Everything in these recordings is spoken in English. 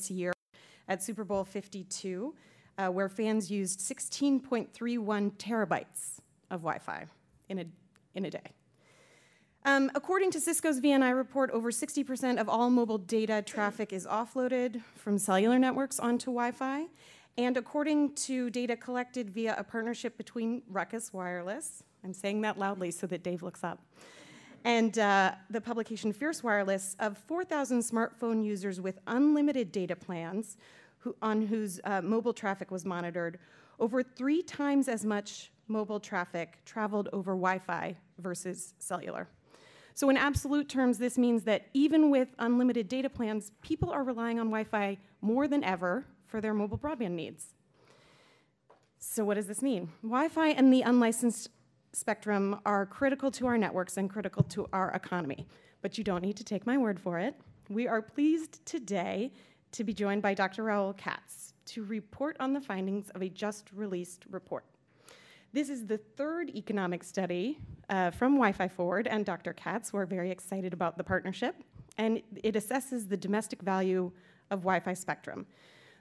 this year at Super Bowl 52, where fans used 16.31 terabytes of Wi-Fi in a day. According to Cisco's VNI report, over 60% of all mobile data traffic is offloaded from cellular networks onto Wi-Fi. And according to data collected via a partnership between Ruckus Wireless, I'm saying that loudly so that Dave looks up, and the publication Fierce Wireless, of 4,000 smartphone users with unlimited data plans on whose mobile traffic was monitored, over 3 times as much mobile traffic traveled over Wi-Fi versus cellular. So in absolute terms, this means that even with unlimited data plans, people are relying on Wi-Fi more than ever for their mobile broadband needs. So what does this mean? Wi-Fi and the unlicensed spectrum are critical to our networks and critical to our economy. But you don't need to take my word for it. We are pleased today to be joined by Dr. Raul Katz to report on the findings of a just-released report. This is the 3rd economic study from Wi-Fi Forward and Dr. Katz. We're very excited about the partnership, and it assesses the domestic value of Wi-Fi spectrum.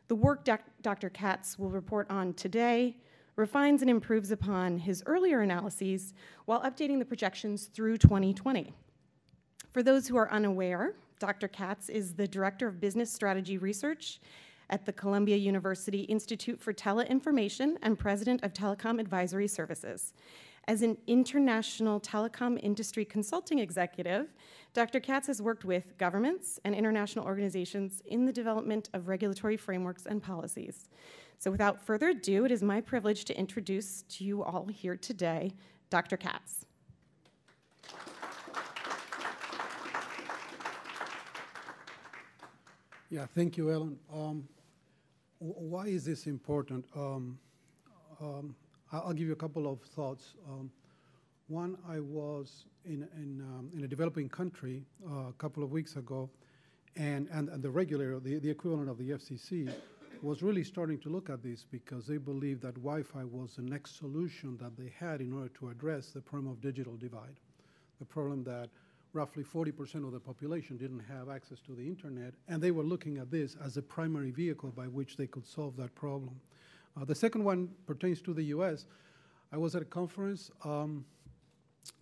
The work Dr. Katz will report on today refines and improves upon his earlier analyses while updating the projections through 2020. For those who are unaware, Dr. Katz is the Director of Business Strategy Research at the Columbia University Institute for Teleinformation and President of Telecom Advisory Services. As an international telecom industry consulting executive, Dr. Katz has worked with governments and international organizations in the development of regulatory frameworks and policies. So without further ado, it is my privilege to introduce to you all here today, Dr. Katz. Yeah, thank you, Ellen. Why is this important? I'll give you a couple of thoughts. One, I was in a developing country a couple of weeks ago, and the regulator, the equivalent of the FCC, was really starting to look at this because they believed that Wi-Fi was the next solution that they had in order to address the problem of digital divide, the problem that roughly 40% of the population didn't have access to the internet, and they were looking at this as a primary vehicle by which they could solve that problem. The second one pertains to the US. I was at a conference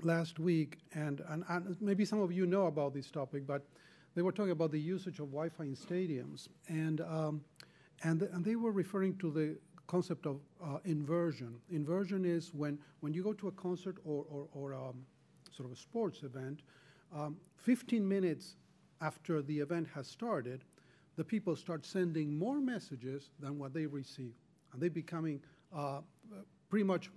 last week, and maybe some of you know about this topic, but they were talking about the usage of Wi-Fi in stadiums, and they were referring to the concept of inversion. Inversion is when you go to a concert or sort of a sports event, 15 minutes after the event has started, the people start sending more messages than what they receive. And they're becoming pretty much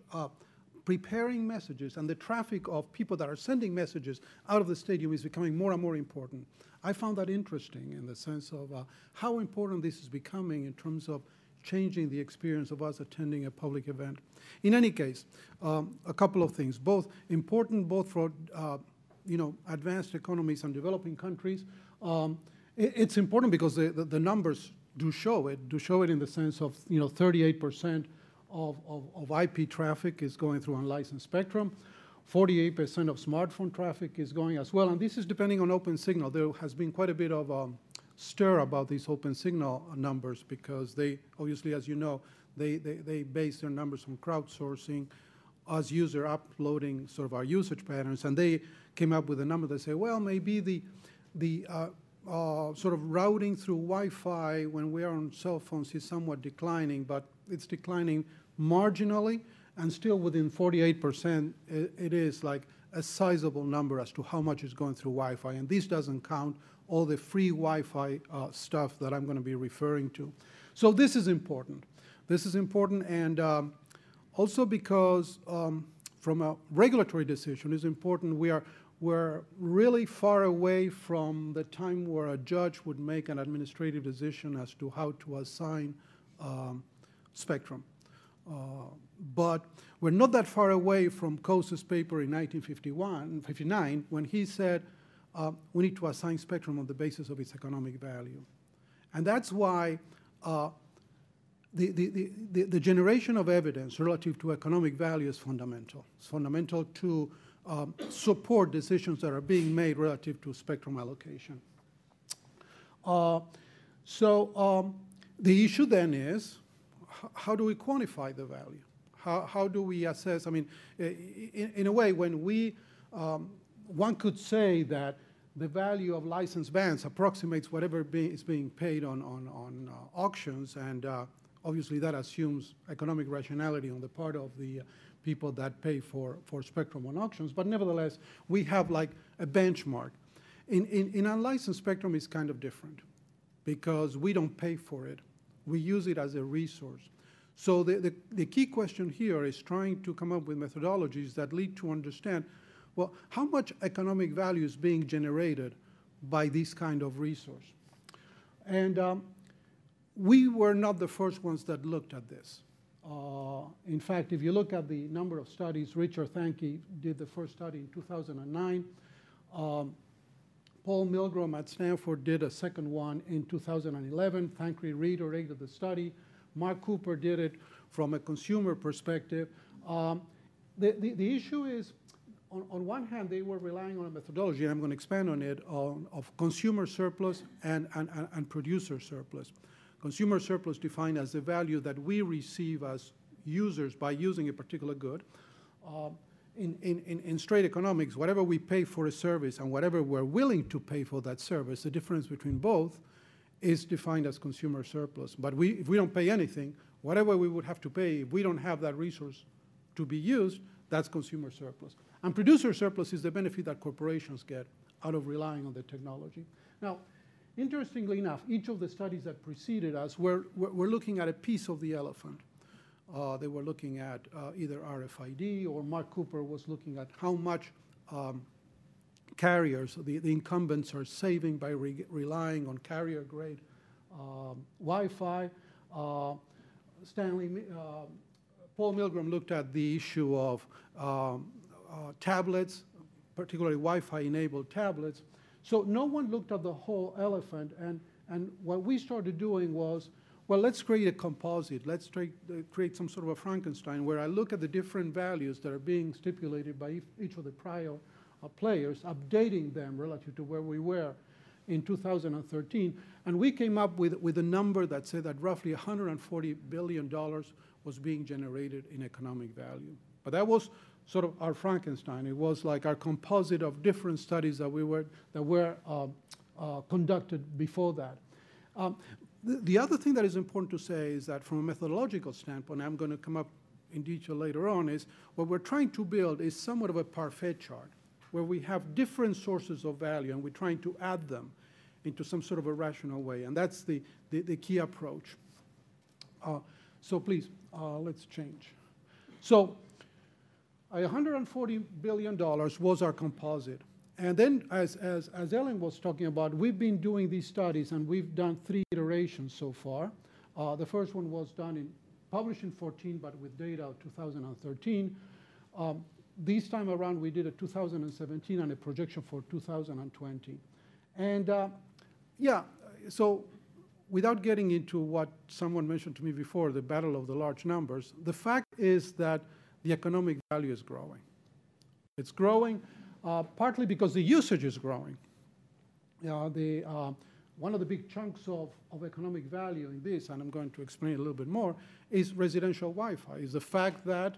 preparing messages, and the traffic of people that are sending messages out of the stadium is becoming more and more important. I found that interesting in the sense of how important this is becoming in terms of changing the experience of us attending a public event. In any case, a couple of things, both important both for advanced economies and developing countries. It's important because the numbers do show it in the sense of 38% of IP traffic is going through unlicensed spectrum. 48% of smartphone traffic is going as well, and this is depending on OpenSignal. There has been quite a bit of stir about these OpenSignal numbers because they, obviously, as you know, they base their numbers on crowdsourcing, us user uploading sort of our usage patterns, and they came up with a number that say, well, maybe the sort of routing through Wi-Fi when we are on cell phones is somewhat declining, but it's declining marginally, and still within 48%, it is like a sizable number as to how much is going through Wi-Fi, and this doesn't count all the free Wi-Fi stuff that I'm going to be referring to. So this is important. This is important, and also because from a regulatory decision is important. We're really far away from the time where a judge would make an administrative decision as to how to assign spectrum. But we're not that far away from Coase's paper in 1959 when he said we need to assign spectrum on the basis of its economic value. And that's why the generation of evidence relative to economic value is fundamental. It's fundamental to support decisions that are being made relative to spectrum allocation. So the issue then is, how do we quantify the value? How do we assess? I mean, in a way, when one could say that the value of licensed bands approximates whatever is being paid on auctions, and obviously that assumes economic rationality on the part of the people that pay for spectrum on auctions. But nevertheless, we have like a benchmark. In unlicensed spectrum, it's kind of different because we don't pay for it. We use it as a resource. So the key question here is trying to come up with methodologies that lead to understand, well, how much economic value is being generated by this kind of resource? And we were not the first ones that looked at this. In fact, if you look at the number of studies, Richard Thankey did the first study in 2009. Paul Milgrom at Stanford did a second one in 2011. Thankray reiterated the study. Mark Cooper did it from a consumer perspective. The issue is, on one hand, they were relying on a methodology, and I'm going to expand on it, of consumer surplus and producer surplus. Consumer surplus defined as the value that we receive as users by using a particular good. In straight economics, whatever we pay for a service and whatever we're willing to pay for that service, the difference between both is defined as consumer surplus. But if we don't pay anything, whatever we would have to pay, if we don't have that resource to be used, that's consumer surplus. And producer surplus is the benefit that corporations get out of relying on the technology. Now, interestingly enough, each of the studies that preceded us were looking at a piece of the elephant. They were looking at either RFID, or Mark Cooper was looking at how much carriers, the incumbents, are saving by relying on carrier-grade Wi-Fi. Paul Milgrom looked at the issue of tablets, particularly Wi-Fi-enabled tablets. So no one looked at the whole elephant, and what we started doing was, well, let's create a composite. Let's create some sort of a Frankenstein where I look at the different values that are being stipulated by each of the prior players, updating them relative to where we were in 2013. And we came up with a number that said that roughly $140 billion was being generated in economic value. But that was sort of our Frankenstein. It was like our composite of different studies that were conducted before that. The other thing that is important to say is that from a methodological standpoint, I'm going to come up in detail later on, is what we're trying to build is somewhat of a parfait chart where we have different sources of value and we're trying to add them into some sort of a rational way. And that's the key approach. So please, let's change. So $140 billion was our composite. And then, as Ellen was talking about, we've been doing these studies, and we've done 3 iterations so far. The first one was published in 2014, but with data of 2013. This time around, we did a 2017 and a projection for 2020. And yeah, so without getting into what someone mentioned to me before, the battle of the large numbers, the fact is that the economic value is growing. It's growing. Partly because the usage is growing. One of the big chunks of economic value in this, and I'm going to explain a little bit more, is residential Wi-Fi, is the fact that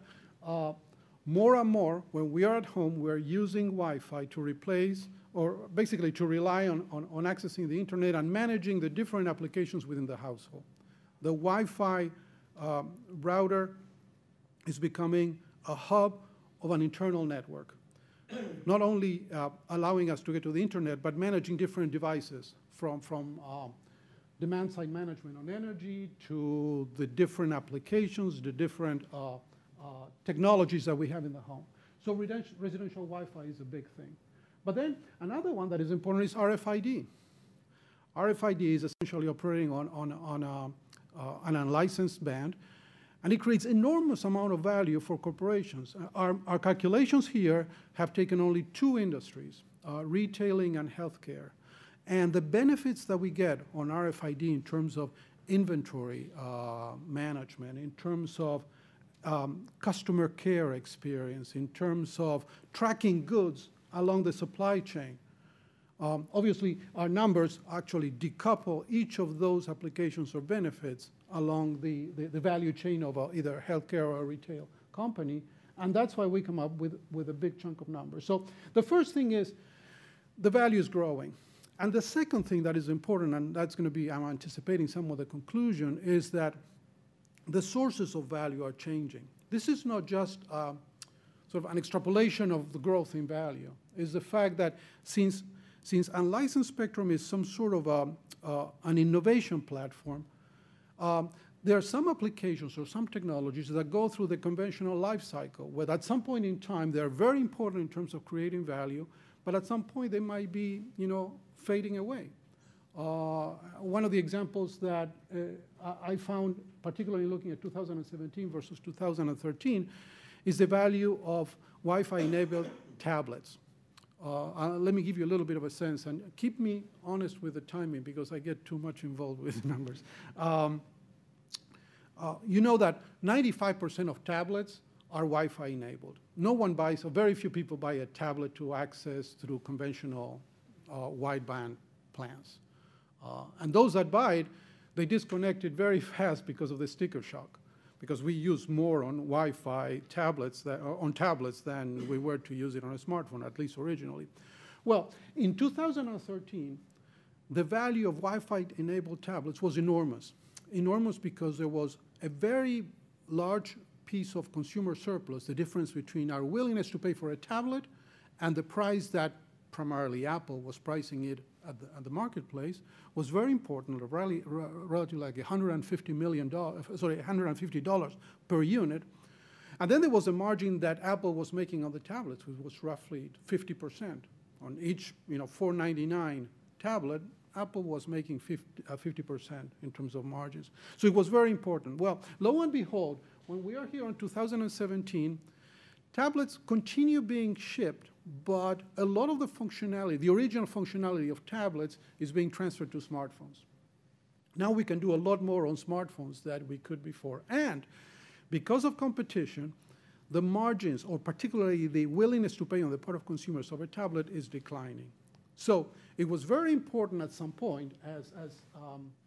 more and more, when we are at home, we're using Wi-Fi to replace, or basically to rely on accessing the internet and managing the different applications within the household. The Wi-Fi router is becoming a hub of an internal network. Not only allowing us to get to the internet, but managing different devices from demand-side management on energy to the different applications, the different technologies that we have in the home. So residential Wi-Fi is a big thing. But then another one that is important is RFID. RFID is essentially operating on an unlicensed band, and it creates enormous amount of value for corporations. Our calculations here have taken only 2 industries, retailing and healthcare. And the benefits that we get on RFID in terms of inventory management, in terms of customer care experience, in terms of tracking goods along the supply chain, Obviously, our numbers actually decouple each of those applications or benefits along the value chain of either healthcare or a retail company, and that's why we come up with a big chunk of numbers. So the first thing is the value is growing. And the second thing that is important, and that's going to be, I'm anticipating some of the conclusion, is that the sources of value are changing. This is not just sort of an extrapolation of the growth in value. It's the fact that since unlicensed spectrum is some sort of an innovation platform, there are some applications or some technologies that go through the conventional life cycle, where at some point in time they're very important in terms of creating value, but at some point they might be, fading away. One of the examples that I found, particularly looking at 2017 versus 2013, is the value of Wi-Fi enabled tablets. Let me give you a little bit of a sense, and keep me honest with the timing because I get too much involved with numbers. You know that 95% of tablets are Wi-Fi enabled. No one buys, or very few people buy a tablet to access through conventional wideband plans. And those that buy it, they disconnect it very fast because of the sticker shock, because we use more on Wi-Fi tablets, on tablets than we were to use it on a smartphone, at least originally. Well, in 2013, the value of Wi-Fi enabled tablets was enormous. Enormous because there was a very large piece of consumer surplus, the difference between our willingness to pay for a tablet and the price that primarily Apple was pricing it at the marketplace was very important, relatively like $150 per unit. And then there was a margin that Apple was making on the tablets, which was roughly 50%. On each $499 tablet, Apple was making 50% in terms of margins. So it was very important. Well, lo and behold, when we are here in 2017, tablets continue being shipped, but a lot of the functionality, the original functionality of tablets, is being transferred to smartphones. Now we can do a lot more on smartphones than we could before. And because of competition, the margins, or particularly the willingness to pay on the part of consumers of a tablet, is declining. So it was very important at some point, as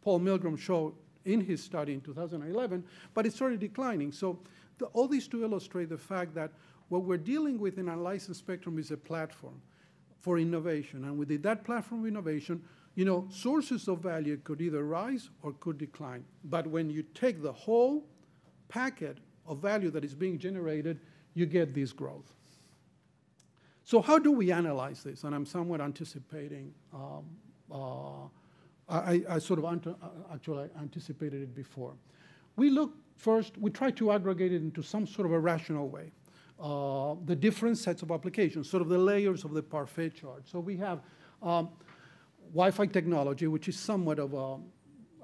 Paul Milgrom showed in his study in 2011, but it started declining. So all these to illustrate the fact that what we're dealing with in unlicensed spectrum is a platform for innovation. And with that platform innovation, sources of value could either rise or could decline. But when you take the whole packet of value that is being generated, you get this growth. So how do we analyze this? And I'm somewhat anticipating, I sort of actually anticipated it before. We try to aggregate it into some sort of a rational way. The different sets of applications, sort of the layers of the parfait chart. So we have Wi-Fi technology, which is somewhat of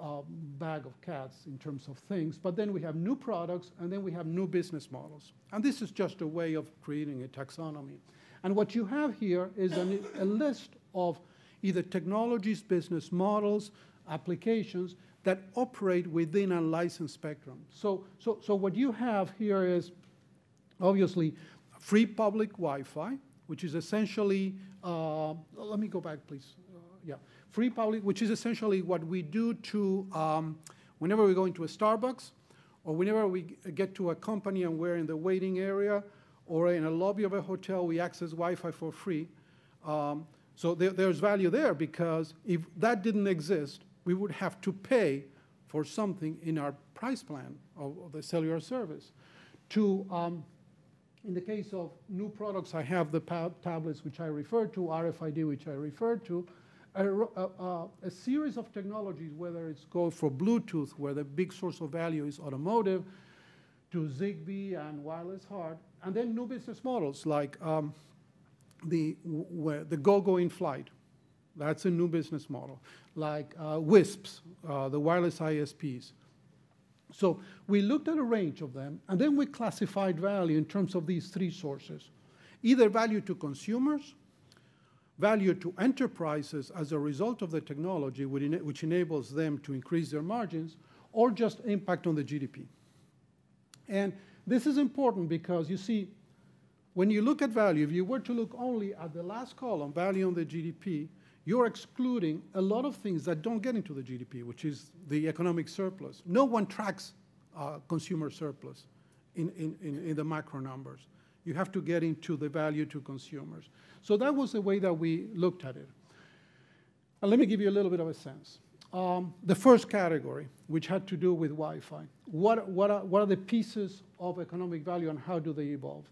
a bag of cats in terms of things, but then we have new products, and then we have new business models. And this is just a way of creating a taxonomy. And what you have here is a list of either technologies, business models, applications that operate within a licensed spectrum. So what you have here is obviously free public Wi-Fi, which is essentially, let me go back, please. Free public, which is essentially what we do to, whenever we go into a Starbucks, or whenever we get to a company and we're in the waiting area, or in a lobby of a hotel, we access Wi-Fi for free. So there's value there, because if that didn't exist, we would have to pay for something in our price plan of the cellular service. In the case of new products, I have the tablets, which I referred to, RFID, which I referred to, a series of technologies, whether it's go for Bluetooth, where the big source of value is automotive, to Zigbee and wireless HART, and then new business models like the GoGo in flight. That's a new business model. Like WISPs, the wireless ISPs. So we looked at a range of them, and then we classified value in terms of these three sources. Either value to consumers, value to enterprises as a result of the technology, which enables them to increase their margins, or just impact on the GDP. And this is important because, you see, when you look at value, if you were to look only at the last column, value on the GDP, you're excluding a lot of things that don't get into the GDP, which is the economic surplus. No one tracks consumer surplus in the macro numbers. You have to get into the value to consumers. So that was the way that we looked at it. And let me give you a little bit of a sense. The first category, which had to do with Wi-Fi. What are the pieces of economic value and how do they evolve?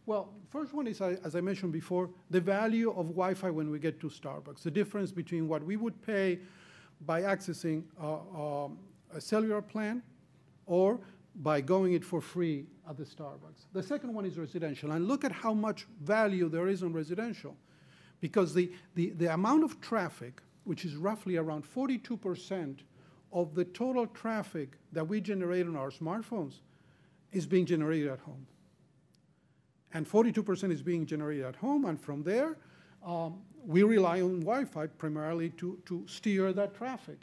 Well, first one is, as I mentioned before, the value of Wi-Fi when we get to Starbucks. The difference between what we would pay by accessing a cellular plan or by going it for free at the Starbucks. The second one is residential. And look at how much value there is on residential. Because the amount of traffic, which is roughly around 42% of the total traffic that we generate on our smartphones, is being generated at home. And 42% is being generated at home, and from there, we rely on Wi-Fi primarily to steer that traffic.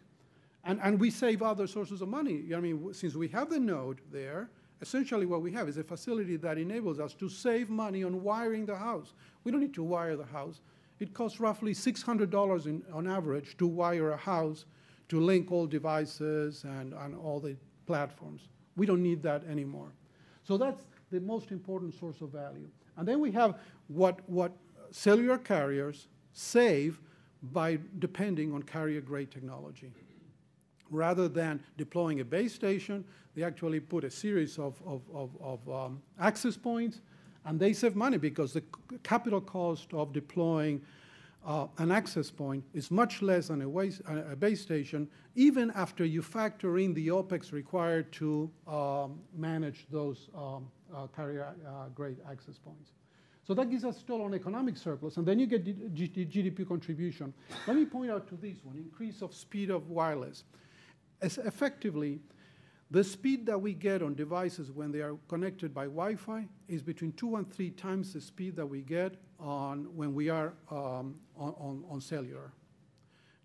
And we save other sources of money. I mean, since we have the node there, essentially what we have is a facility that enables us to save money on wiring the house. We don't need to wire the house. It costs roughly $600 on average to wire a house to link all devices and all the platforms. We don't need that anymore. So that's the most important source of value. And then we have what cellular carriers save by depending on carrier-grade technology. Rather than deploying a base station, they actually put a series of access points, and they save money because the capital cost of deploying an access point is much less than a base station, even after you factor in the OpEx required to manage those carrier-grade access points. So that gives us still an economic surplus, and then you get GDP contribution. Let me point out to this one, increase of speed of wireless. As effectively, the speed that we get on devices when they are connected by Wi-Fi is between 2 and 3 times the speed that we get when we are on cellular.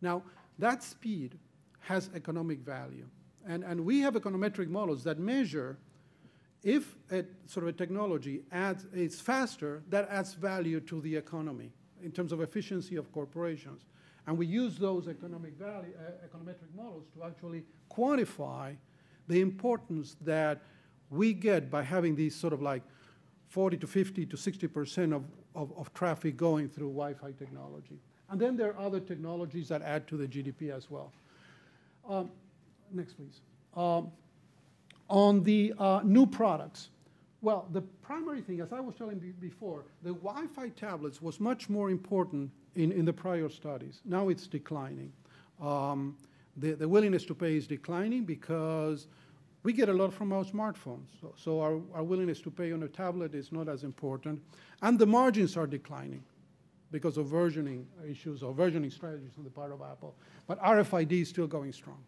Now, that speed has economic value. And we have econometric models that measure if a technology is faster, that adds value to the economy in terms of efficiency of corporations. And we use those econometric models to actually quantify the importance that we get by having these 40 to 50 to 60% of traffic going through Wi-Fi technology. And then there are other technologies that add to the GDP as well. Next, please. On the new products, well, the primary thing, as I was telling you before, the Wi-Fi tablets was much more important in the prior studies. Now it's declining. The willingness to pay is declining because we get a lot from our smartphones. So our willingness to pay on a tablet is not as important. And the margins are declining because of versioning issues or versioning strategies on the part of Apple. But RFID is still going strong.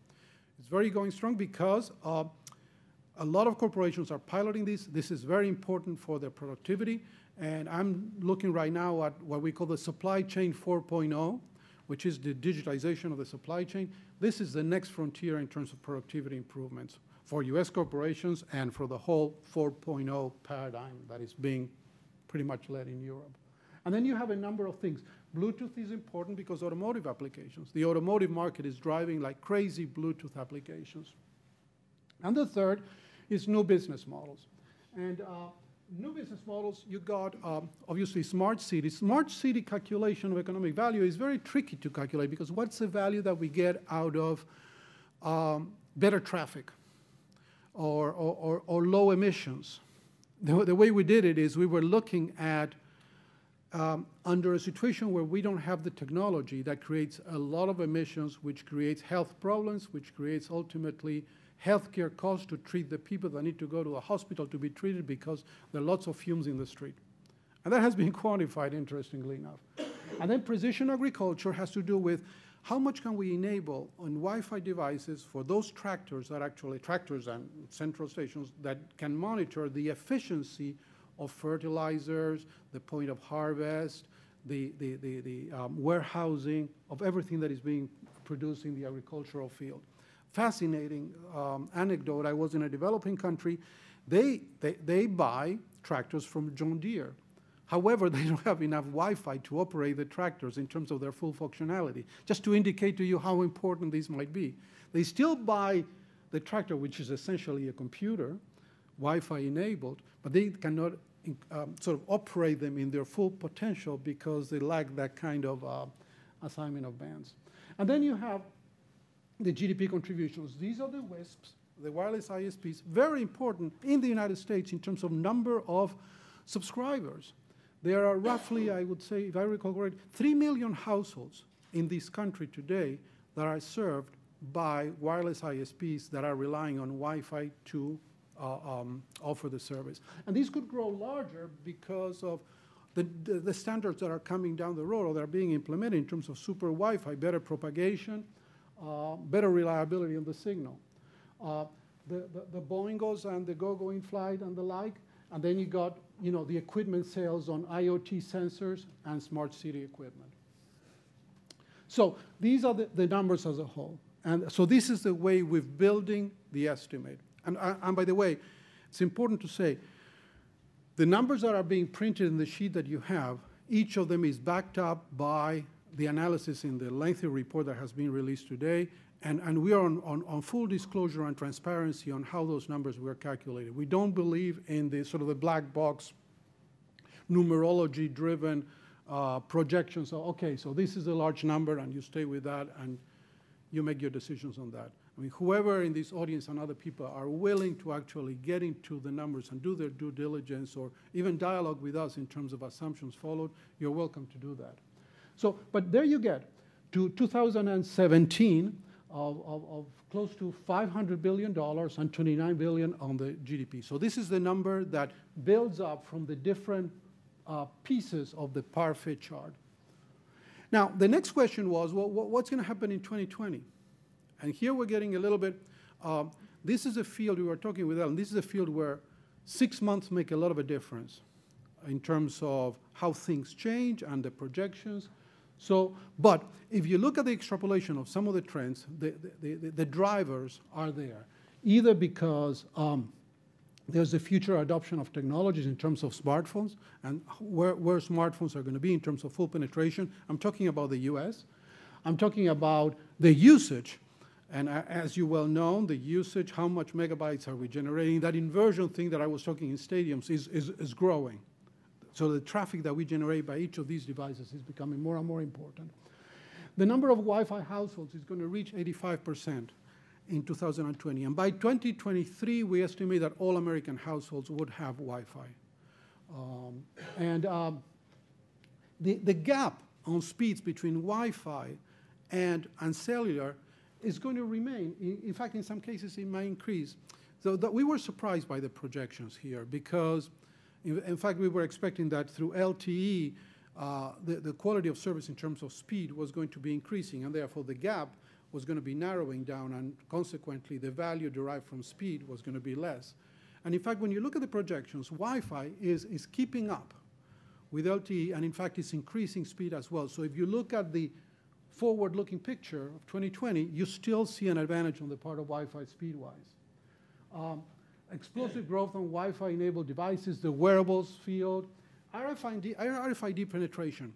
It's very going strong because a lot of corporations are piloting this. This is very important for their productivity. And I'm looking right now at what we call the supply chain 4.0, which is the digitization of the supply chain. This is the next frontier in terms of productivity improvements for US corporations and for the whole 4.0 paradigm that is being pretty much led in Europe. And then you have a number of things. Bluetooth is important because automotive applications. The automotive market is driving like crazy Bluetooth applications. And the third is new business models. And new business models, you got obviously smart cities. Smart city calculation of economic value is very tricky to calculate because what's the value that we get out of better traffic or low emissions? The way we did it is we were looking at under a situation where we don't have the technology that creates a lot of emissions, which creates health problems, which creates ultimately healthcare costs to treat the people that need to go to a hospital to be treated because there are lots of fumes in the street. And that has been quantified, interestingly enough. And then precision agriculture has to do with how much can we enable on Wi-Fi devices for those tractors and central stations that can monitor the efficiency of fertilizers, the point of harvest, the warehousing of everything that is being produced in the agricultural field. Fascinating anecdote. I was in a developing country. They buy tractors from John Deere However, they don't have enough Wi-Fi to operate the tractors in terms of their full functionality, just to indicate to you how important these might be. They still buy the tractor, which is essentially a computer, Wi-Fi enabled, but they cannot sort of operate them in their full potential because they lack that kind of assignment of bands. And then you have the GDP contributions. These are the WISPs, the wireless ISPs, very important in the United States in terms of number of subscribers. There are roughly, I would say, if I recall correctly, 3 million households in this country today that are served by wireless ISPs that are relying on Wi-Fi to offer the service. And these could grow larger because of the standards that are coming down the road or that are being implemented in terms of super Wi-Fi, better propagation, better reliability on the signal. The Boingos and the Gogo in flight and the like, and then you got the equipment sales on IoT sensors and smart city equipment. So these are the numbers as a whole. And so this is the way we're building the estimate. And by the way, it's important to say, the numbers that are being printed in the sheet that you have, each of them is backed up by the analysis in the lengthy report that has been released today. And we are on full disclosure and transparency on how those numbers were calculated. We don't believe in the sort of the black box numerology-driven projections. So, okay, so this is a large number, and you stay with that, and you make your decisions on that. I mean, whoever in this audience and other people are willing to actually get into the numbers and do their due diligence or even dialogue with us in terms of assumptions followed, you're welcome to do that. So, but there you get to 2017 of close to $500 billion and 29 billion on the GDP. So this is the number that builds up from the different pieces of the par-fit chart. Now, the next question was, well, what's going to happen in 2020? And here we're getting a little bit, this is a field we were talking with Ellen, this is a field where 6 months make a lot of a difference in terms of how things change and the projections. So, but if you look at the extrapolation of some of the trends, the drivers are there, either because there's a future adoption of technologies in terms of smartphones and where smartphones are going to be in terms of full penetration. I'm talking about the US. I'm talking about the usage. And as you well know, the usage, how much megabytes are we generating? That inversion thing that I was talking in stadiums is growing. So the traffic that we generate by each of these devices is becoming more and more important. The number of Wi-Fi households is going to reach 85% in 2020. And by 2023, we estimate that all American households would have Wi-Fi. The gap on speeds between Wi-Fi and cellular is going to remain. In fact, in some cases, it might increase. So that we were surprised by the projections here because, in fact, we were expecting that through LTE, the quality of service in terms of speed was going to be increasing, and therefore the gap was going to be narrowing down, and consequently, the value derived from speed was going to be less. And in fact, when you look at the projections, Wi-Fi is keeping up with LTE, and in fact, it's increasing speed as well. So if you look at the forward-looking picture of 2020, you still see an advantage on the part of Wi-Fi speed-wise. Explosive growth on Wi-Fi-enabled devices, the wearables field, RFID penetration.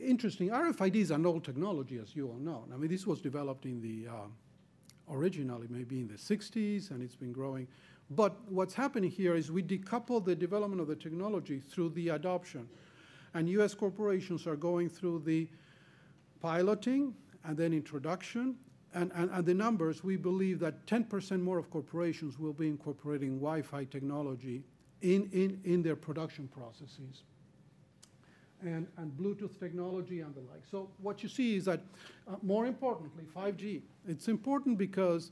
Interesting, RFID is an old technology, as you all know. I mean, this was developed in the, originally maybe in the 60s, and it's been growing. But what's happening here is we decouple the development of the technology through the adoption. And US corporations are going through the piloting and then introduction. And the numbers, we believe that 10% more of corporations will be incorporating Wi-Fi technology in their production processes. And Bluetooth technology and the like. So what you see is that, more importantly, 5G. It's important because,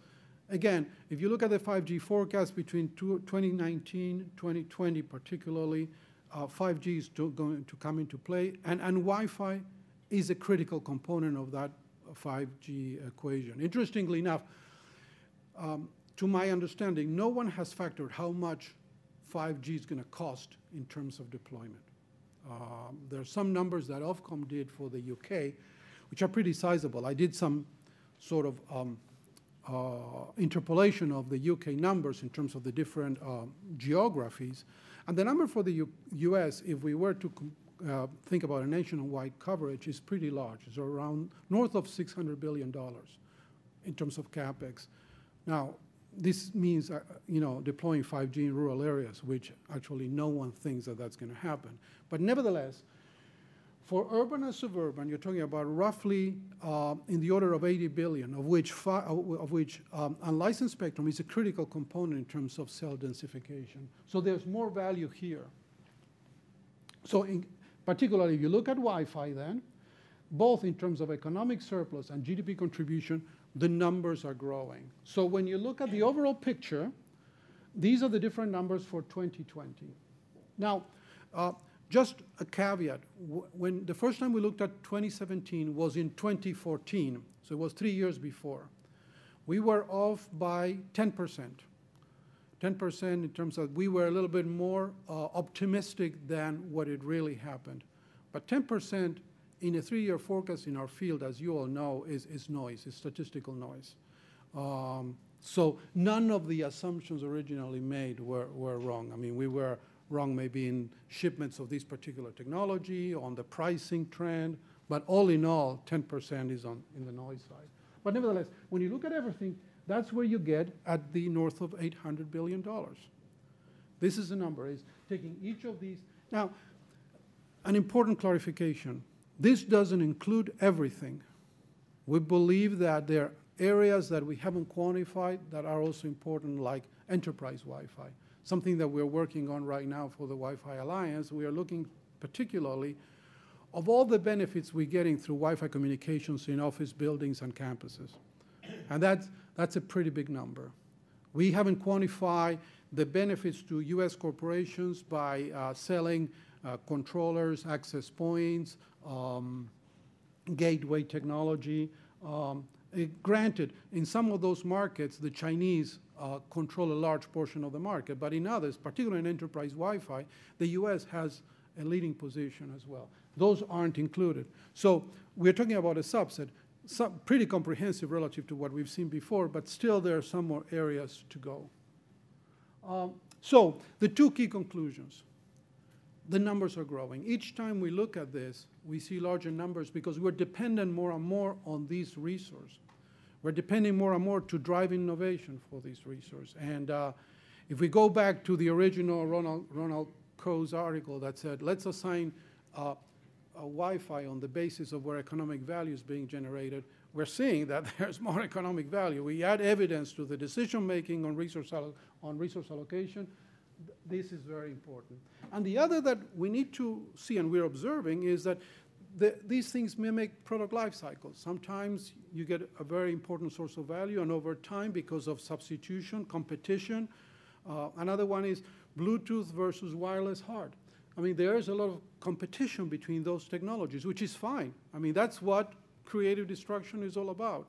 again, if you look at the 5G forecast between 2019, 2020 particularly, 5G is going to come into play. And Wi-Fi is a critical component of that 5G equation. Interestingly enough, to my understanding, no one has factored how much 5G is going to cost in terms of deployment. There are some numbers that Ofcom did for the UK, which are pretty sizable. I did some sort of interpolation of the UK numbers in terms of the different geographies. And the number for the US, if we were to think about a nationwide coverage, is pretty large. It's around north of $600 billion in terms of CapEx. Now, this means deploying 5G in rural areas, which actually no one thinks that that's going to happen. But nevertheless, for urban and suburban, you're talking about roughly in the order of 80 billion, of which unlicensed spectrum is a critical component in terms of cell densification. So there's more value here. So particularly, if you look at Wi-Fi then, both in terms of economic surplus and GDP contribution, the numbers are growing. So when you look at the overall picture, these are the different numbers for 2020. Now, just a caveat, when the first time we looked at 2017 was in 2014, so it was 3 years before. We were off by 10%. 10% in terms of we were a little bit more optimistic than what it really happened. But 10% in a 3-year forecast in our field, as you all know, is noise, is statistical noise. So none of the assumptions originally made were wrong. I mean, we were wrong maybe in shipments of this particular technology, on the pricing trend, but all in all, 10% is in the noise side. But nevertheless, when you look at everything, that's where you get at the north of $800 billion. This is the number, is taking each of these. Now, an important clarification. This doesn't include everything. We believe that there are areas that we haven't quantified that are also important, like enterprise Wi-Fi, something that we're working on right now for the Wi-Fi Alliance. We are looking particularly of all the benefits we're getting through Wi-Fi communications in office buildings and campuses. And that's a pretty big number. We haven't quantified the benefits to US corporations by selling controllers, access points, gateway technology. Granted, in some of those markets, the Chinese control a large portion of the market, but in others, particularly in enterprise Wi-Fi, the US has a leading position as well. Those aren't included. So we're talking about a subset, pretty comprehensive relative to what we've seen before, but still there are some more areas to go. So the two key conclusions. The numbers are growing. Each time we look at this, we see larger numbers because we're dependent more and more on these resources. We're depending more and more to drive innovation for these resources. And if we go back to the original Ronald Coe's article that said, let's assign a Wi-Fi on the basis of where economic value is being generated, we're seeing that there's more economic value. We add evidence to the decision-making on resource allocation. This is very important. And the other that we need to see, and we're observing, is that these things mimic product life cycles. Sometimes you get a very important source of value, and over time, because of substitution, competition. Another one is Bluetooth versus wireless HART. I mean, there is a lot of competition between those technologies, which is fine. I mean, that's what creative destruction is all about.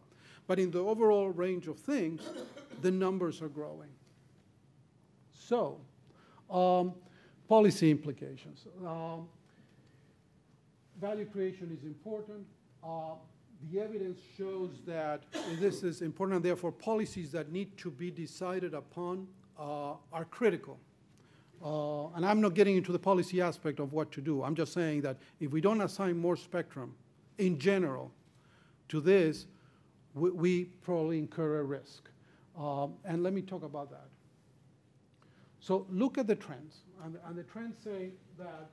But in the overall range of things, the numbers are growing. So, policy implications. Value creation is important. The evidence shows that this is important, and therefore policies that need to be decided upon are critical. And I'm not getting into the policy aspect of what to do. I'm just saying that if we don't assign more spectrum in general to this, we probably incur a risk. And let me talk about that. So look at the trends. And the trends say that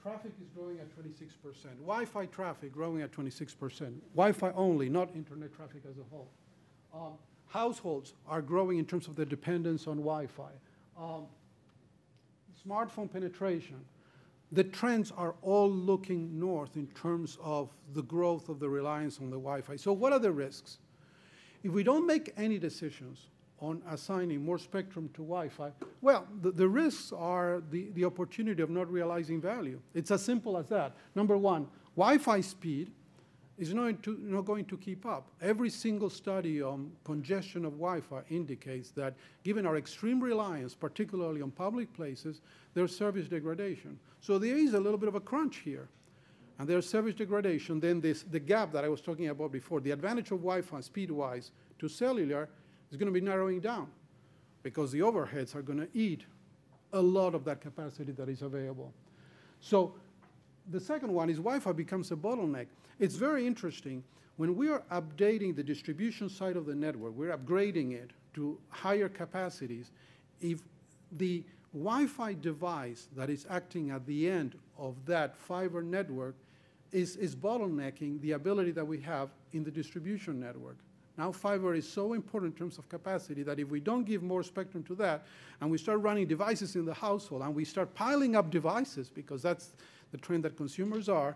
traffic is growing at 26%. Wi-Fi traffic growing at 26%. Wi-Fi only, not internet traffic as a whole. Households are growing in terms of their dependence on Wi-Fi. Smartphone penetration. The trends are all looking north in terms of the growth of the reliance on the Wi-Fi. So what are the risks? If we don't make any decisions on assigning more spectrum to Wi-Fi, well, the risks are the opportunity of not realizing value. It's as simple as that. Number one, Wi-Fi speed is not going to keep up. Every single study on congestion of Wi-Fi indicates that given our extreme reliance, particularly on public places, there's service degradation. So there is a little bit of a crunch here. and there's service degradation, then the gap that I was talking about before, the advantage of Wi-Fi speed-wise to cellular is going to be narrowing down because the overheads are going to eat a lot of that capacity that is available. So the second one is Wi-Fi becomes a bottleneck. It's very interesting. When we are updating the distribution side of the network, we're upgrading it to higher capacities. If the Wi-Fi device that is acting at the end of that fiber network is bottlenecking the ability that we have in the distribution network. Now fiber is so important in terms of capacity that if we don't give more spectrum to that, and we start running devices in the household, and we start piling up devices, because that's the trend that consumers are,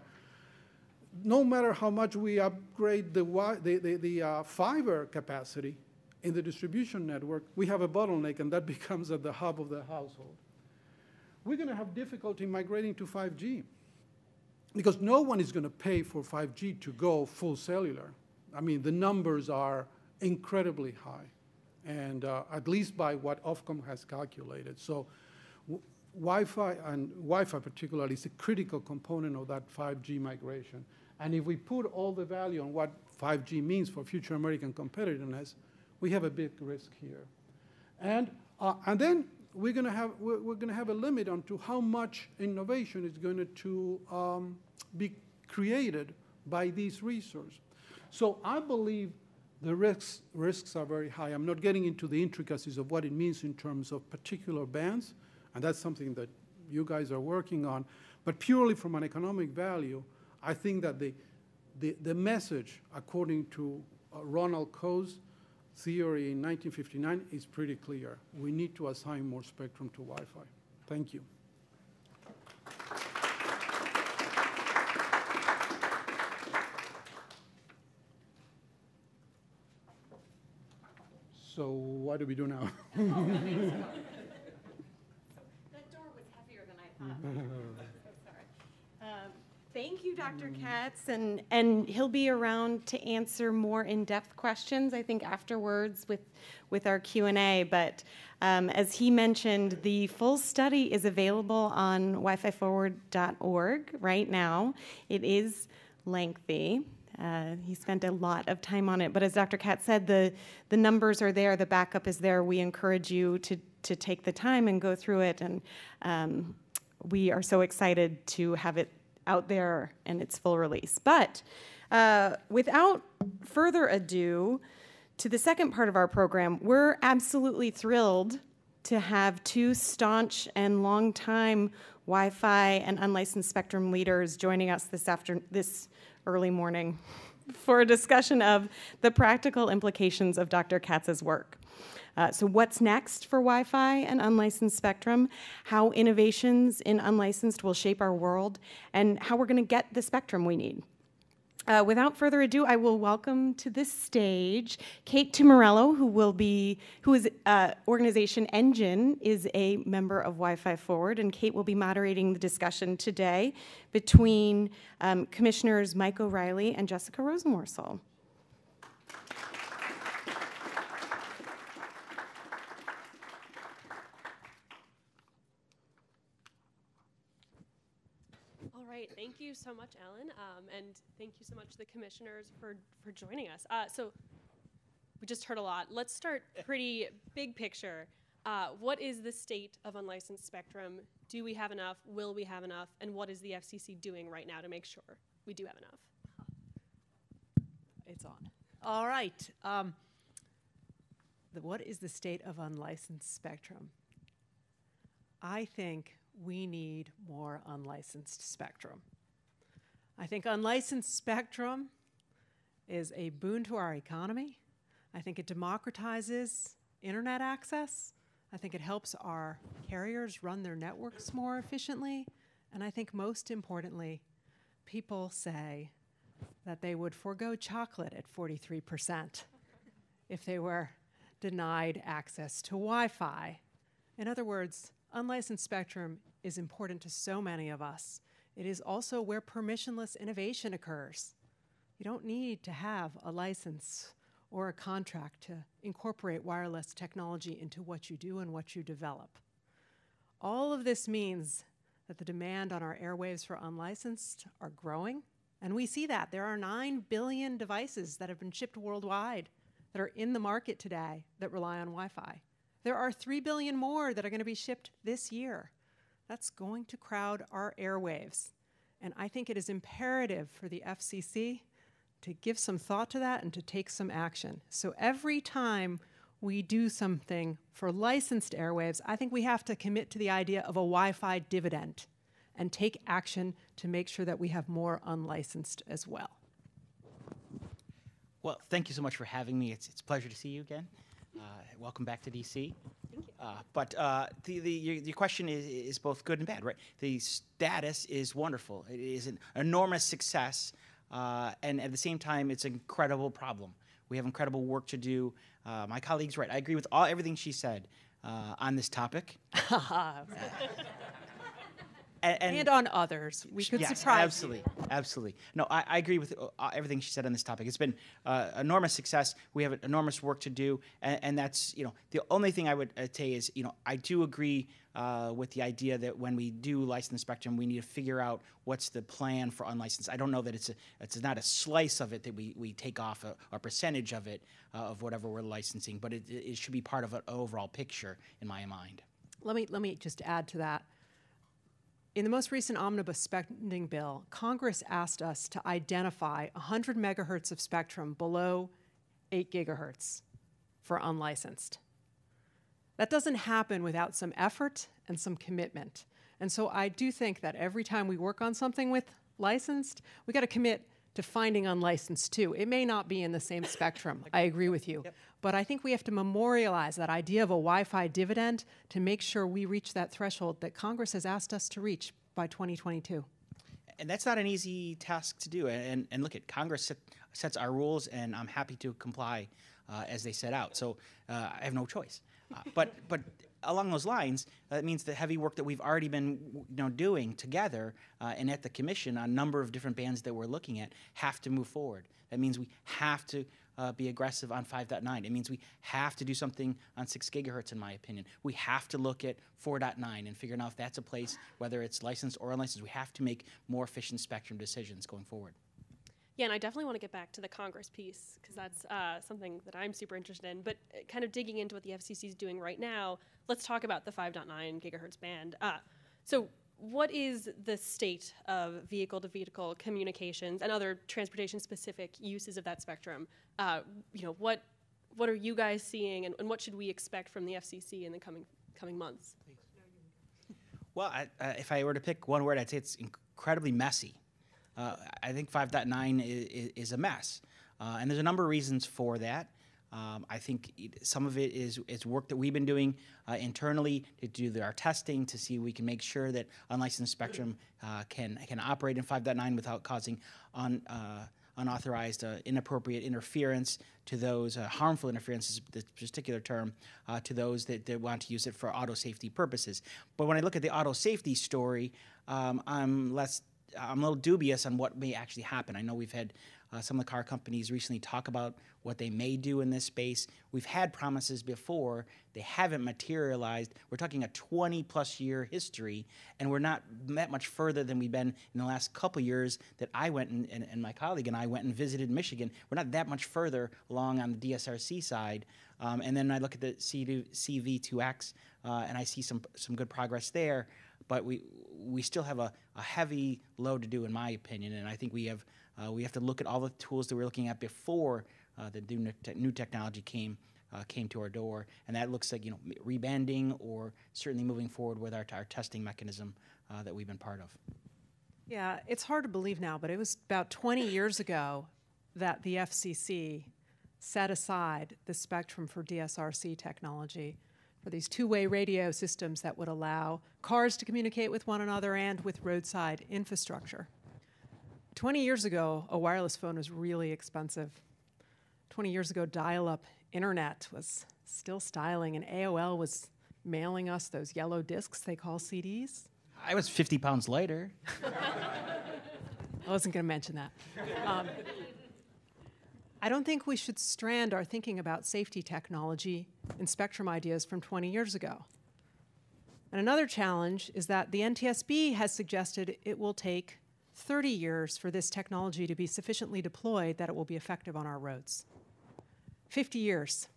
no matter how much we upgrade the fiber capacity in the distribution network, we have a bottleneck, and that becomes at the hub of the household. We're going to have difficulty migrating to 5G, because no one is going to pay for 5G to go full cellular. I mean, the numbers are incredibly high, and at least by what Ofcom has calculated. So Wi-Fi, and Wi-Fi particularly, is a critical component of that 5G migration. And if we put all the value on what 5G means for future American competitiveness, we have a big risk here. And then we're going to have a limit on to how much innovation is going to be created by these resources. So I believe the risks are very high. I'm not getting into the intricacies of what it means in terms of particular bands, and that's something that you guys are working on. But purely from an economic value, I think that the message, according to Ronald Coe's theory in 1959, is pretty clear. We need to assign more spectrum to Wi-Fi. Thank you. So what do we do now? That door was heavier than I thought. So sorry. Thank you, Dr. Katz, and he'll be around to answer more in-depth questions, I think, afterwards with our Q&A. But as he mentioned, the full study is available on wififorward.org right now. It is lengthy. He spent a lot of time on it. But as Dr. Katz said, the numbers are there, the backup is there. We encourage you to take the time and go through it. And we are so excited to have it out there and its full release. But without further ado, to the second part of our program, we're absolutely thrilled to have two staunch and longtime Wi-Fi and unlicensed spectrum leaders joining us this early morning for a discussion of the practical implications of Dr. Katz's work. So what's next for Wi-Fi and unlicensed spectrum, how innovations in unlicensed will shape our world, and how we're going to get the spectrum we need. Without further ado, I will welcome to this stage Kate Tumorello, who is organization Engine, is a member of Wi-Fi Forward, and Kate will be moderating the discussion today between Commissioners Mike O'Rielly and Jessica Rosenworcel. Thank you so much, Ellen, and thank you so much to the commissioners for joining us. So we just heard a lot. Let's start pretty big picture. What is the state of unlicensed spectrum? Do we have enough? Will we have enough? And what is the FCC doing right now to make sure we do have enough? It's on. All right. What is the state of unlicensed spectrum? I think we need more unlicensed spectrum. I think unlicensed spectrum is a boon to our economy. I think it democratizes internet access. I think it helps our carriers run their networks more efficiently. And I think most importantly, people say that they would forego chocolate at 43% if they were denied access to Wi-Fi. In other words, unlicensed spectrum is important to so many of us. It is also where permissionless innovation occurs. You don't need to have a license or a contract to incorporate wireless technology into what you do and what you develop. All of this means that the demand on our airwaves for unlicensed are growing. And we see that. There are 9 billion devices that have been shipped worldwide that are in the market today that rely on Wi-Fi. There are 3 billion more that are going to be shipped this year. That's going to crowd our airwaves. And I think it is imperative for the FCC to give some thought to that and to take some action. So every time we do something for licensed airwaves, I think we have to commit to the idea of a Wi-Fi dividend and take action to make sure that we have more unlicensed as well. Well, thank you so much for having me. It's a pleasure to see you again. Welcome back to DC. Thank you. But your question is both good and bad, right? The status is wonderful. It is an enormous success, and at the same time, it's an incredible problem. We have incredible work to do. My colleague's right. I agree with everything she said on this topic. And on others. We could yes, surprise absolutely, absolutely. No, I agree with everything she said on this topic. It's been enormous success. We have enormous work to do, and that's, the only thing I would say is, I do agree with the idea that when we do license spectrum, we need to figure out what's the plan for unlicensed. I don't know that it's not a slice of it that we take off a percentage of it, of whatever we're licensing, but it should be part of an overall picture in my mind. Let me just add to that. In the most recent omnibus spending bill, Congress asked us to identify 100 megahertz of spectrum below 8 gigahertz for unlicensed. That doesn't happen without some effort and some commitment. And so I do think that every time we work on something with licensed, we got to commit to finding unlicensed too. It may not be in the same spectrum. I agree with you. Yep. But I think we have to memorialize that idea of a Wi-Fi dividend to make sure we reach that threshold that Congress has asked us to reach by 2022. And that's not an easy task to do. And look, at Congress sets our rules, and I'm happy to comply as they set out. So I have no choice. But along those lines, it means the heavy work that we've already been doing together and at the commission on a number of different bands that we're looking at have to move forward. That means we have to be aggressive on 5.9. It means we have to do something on 6 gigahertz, in my opinion. We have to look at 4.9 and figure out if that's a place, whether it's licensed or unlicensed. We have to make more efficient spectrum decisions going forward. Yeah, and I definitely want to get back to the Congress piece, because that's something that I'm super interested in. But kind of digging into what the FCC is doing right now, let's talk about the 5.9 gigahertz band. So what is the state of vehicle-to-vehicle communications and other transportation-specific uses of that spectrum? What are you guys seeing, and what should we expect from the FCC in the coming months? Well, if I were to pick one word, I'd say it's incredibly messy. I think 5.9 is a mess, and there's a number of reasons for that. I think some of it is work that we've been doing internally to do our testing to see we can make sure that unlicensed spectrum can operate in 5.9 without causing unauthorized, inappropriate interference to those, harmful interference is the particular term, to those that want to use it for auto safety purposes. But when I look at the auto safety story, I'm a little dubious on what may actually happen. I know we've had some of the car companies recently talk about what they may do in this space. We've had promises before. They haven't materialized. We're talking a 20-plus year history, and we're not that much further than we've been in the last couple years that I went and my colleague and I went and visited Michigan. We're not that much further along on the DSRC side. And then I look at the CV2X, and I see some good progress there. But we still have a heavy load to do, in my opinion, and I think we have to look at all the tools that we were looking at before the new technology came to our door, and that looks like rebanding or certainly moving forward with our testing mechanism that we've been part of. Yeah, it's hard to believe now, but it was about 20 years ago that the FCC set aside the spectrum for DSRC technology for these two-way radio systems that would allow cars to communicate with one another and with roadside infrastructure. 20 years ago, a wireless phone was really expensive. 20 years ago, dial-up internet was still styling, and AOL was mailing us those yellow discs they call CDs. I was 50 pounds lighter. I wasn't going to mention that. I don't think we should strand our thinking about safety technology in spectrum ideas from 20 years ago. And another challenge is that the NTSB has suggested it will take 30 years for this technology to be sufficiently deployed that it will be effective on our roads. 50 years.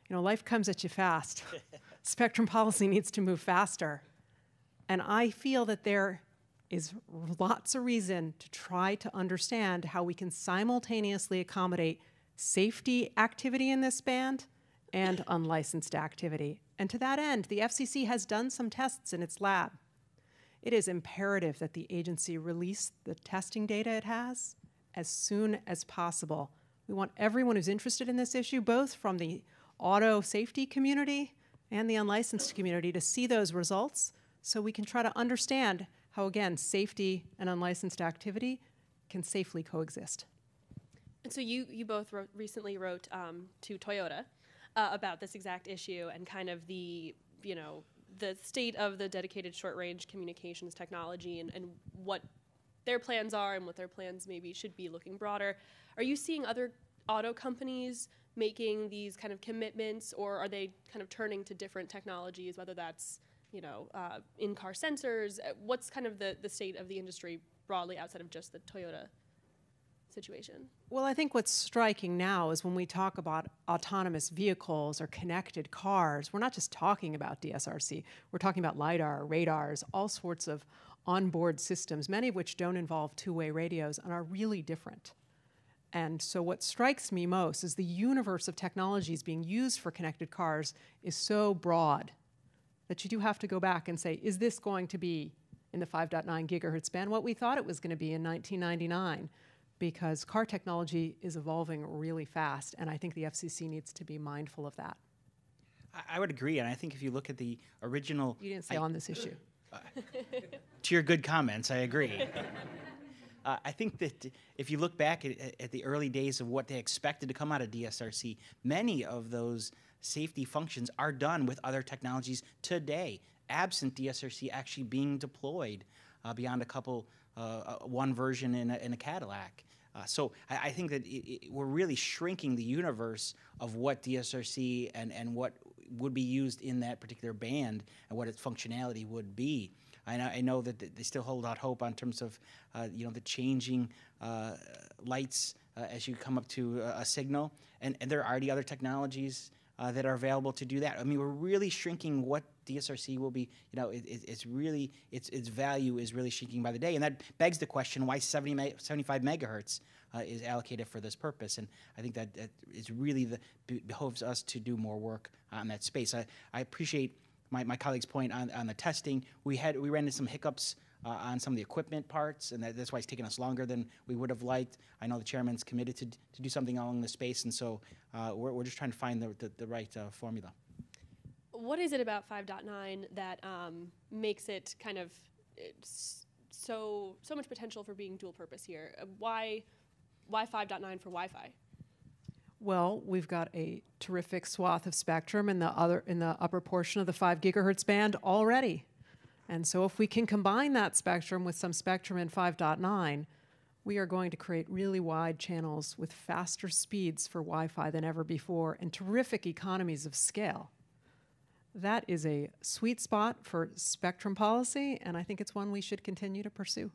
You know, life comes at you fast. Spectrum policy needs to move faster. And I feel that there is lots of reason to try to understand how we can simultaneously accommodate safety activity in this band and unlicensed activity. And to that end, the FCC has done some tests in its lab. It is imperative that the agency release the testing data it has as soon as possible. We want everyone who's interested in this issue, both from the auto safety community and the unlicensed community, to see those results so we can try to understand how, again, safety and unlicensed activity can safely coexist. And so you both recently wrote to Toyota about this exact issue and kind of the state of the dedicated short-range communications technology and what their plans are and what their plans maybe should be looking broader. Are you seeing other auto companies making these kind of commitments, or are they kind of turning to different technologies, whether that's in-car sensors? What's kind of the state of the industry broadly outside of just the Toyota situation? Well, I think what's striking now is when we talk about autonomous vehicles or connected cars, we're not just talking about DSRC. We're talking about LiDAR, radars, all sorts of onboard systems, many of which don't involve two-way radios and are really different. And so what strikes me most is the universe of technologies being used for connected cars is so broad that you do have to go back and say, is this going to be in the 5.9 gigahertz band what we thought it was going to be in 1999? Because car technology is evolving really fast, and I think the FCC needs to be mindful of that. I would agree, and I think if you look at the original... You didn't say on this issue. To your good comments, I agree. I think that if you look back at the early days of what they expected to come out of DSRC, many of those safety functions are done with other technologies today, absent DSRC actually being deployed beyond a couple, one version in a Cadillac. So I think that we're really shrinking the universe of what DSRC and what would be used in that particular band and what its functionality would be. I know that they still hold out hope on terms of the changing lights as you come up to a signal, and there are already other technologies that are available to do that. I mean, we're really shrinking what DSRC will be. It's really its value is really shrinking by the day, and that begs the question why 75 megahertz is allocated for this purpose. And I think that is really behoves us to do more work on that space. I appreciate my colleague's point on the testing. We ran into some hiccups on some of the equipment parts, and that's why it's taken us longer than we would have liked. I know the chairman's committed to do something along the space, and so we're just trying to find the right formula. What is it about 5.9 that makes it kind of so much potential for being dual purpose here? Why 5.9 for Wi-Fi? Well, we've got a terrific swath of spectrum in the upper portion of the 5 gigahertz band already. And so if we can combine that spectrum with some spectrum in 5.9, we are going to create really wide channels with faster speeds for Wi-Fi than ever before and terrific economies of scale. That is a sweet spot for spectrum policy, and I think it's one we should continue to pursue.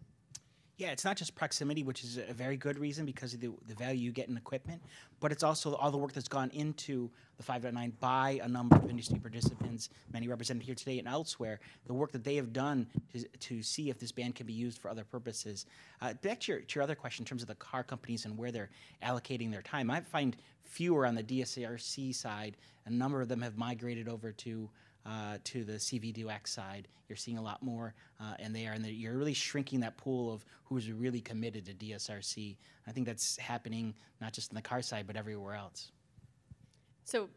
Yeah, it's not just proximity, which is a very good reason because of the value you get in equipment, but it's also all the work that's gone into the 5.9 by a number of industry participants, many represented here today and elsewhere, the work that they have done to see if this band can be used for other purposes. Back to your other question in terms of the car companies and where they're allocating their time, I find fewer on the DSRC side. A number of them have migrated over to the CV2X side. You're seeing a lot more, and you're really shrinking that pool of who's really committed to DSRC. I think that's happening not just on the car side, but everywhere else. So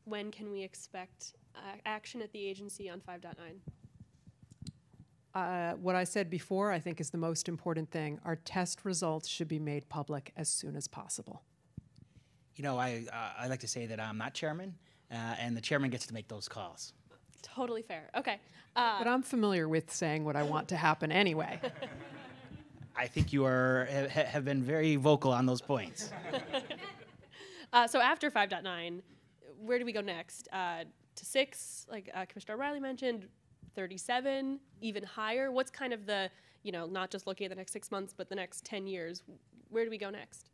when can we expect action at the agency on 5.9? What I said before, I think, is the most important thing. Our test results should be made public as soon as possible. I like to say that I'm not chairman, and the chairman gets to make those calls. Totally fair. Okay. But I'm familiar with saying what I want to happen anyway. I think you have been very vocal on those points. So after 5.9, where do we go next? to 6, like Commissioner O'Reilly mentioned, 37, even higher? What's kind of the, not just looking at the next 6 months, but the next 10 years? Where do we go next?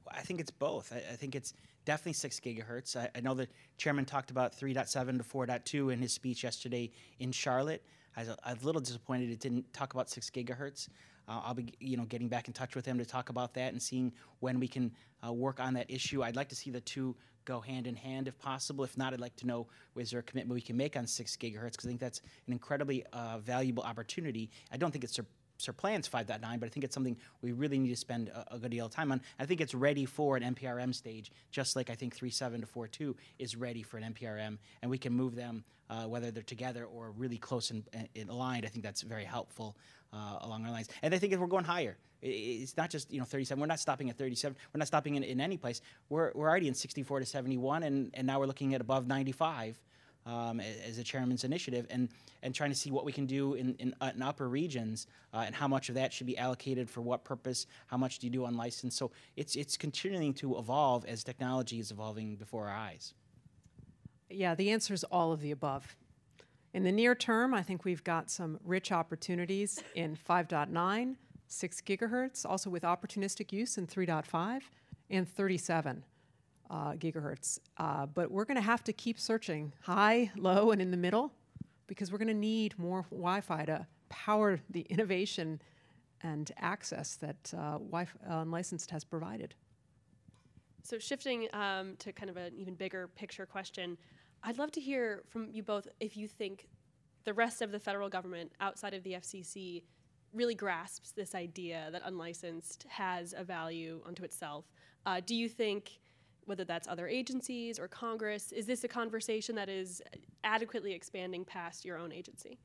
Well, I think it's both. I think it's definitely 6 gigahertz. I know the chairman talked about 3.7 to 4.2 in his speech yesterday in Charlotte. I was a little disappointed it didn't talk about 6 gigahertz. I'll be, getting back in touch with him to talk about that and seeing when we can work on that issue. I'd like to see the two go hand in hand if possible. If not, I'd like to know is there a commitment we can make on 6 gigahertz, because I think that's an incredibly valuable opportunity. I don't think it's surplants 5.9, but I think it's something we really need to spend a good deal of time on. I think it's ready for an NPRM stage, just like I think 3.7 to 4.2 is ready for an NPRM, and we can move them whether they're together or really close and aligned. I think that's very helpful along our lines. And I think if we're going higher, it's not just 37. We're not stopping at 37. We're not stopping in any place. We're already in 64 to 71, and now we're looking at above 95. As a chairman's initiative, and trying to see what we can do in upper regions, and how much of that should be allocated for what purpose, how much do you do unlicensed. So it's continuing to evolve as technology is evolving before our eyes. Yeah, the answer is all of the above. In the near term, I think we've got some rich opportunities in 5.9, 6 gigahertz, also with opportunistic use in 3.5 and 37. Gigahertz. But we're going to have to keep searching high, low, and in the middle, because we're going to need more Wi-Fi to power the innovation and access that Wi-Fi Unlicensed has provided. So shifting to kind of an even bigger picture question, I'd love to hear from you both if you think the rest of the federal government outside of the FCC really grasps this idea that unlicensed has a value unto itself. Do you think, whether that's other agencies or Congress, is this a conversation that is adequately expanding past your own agency?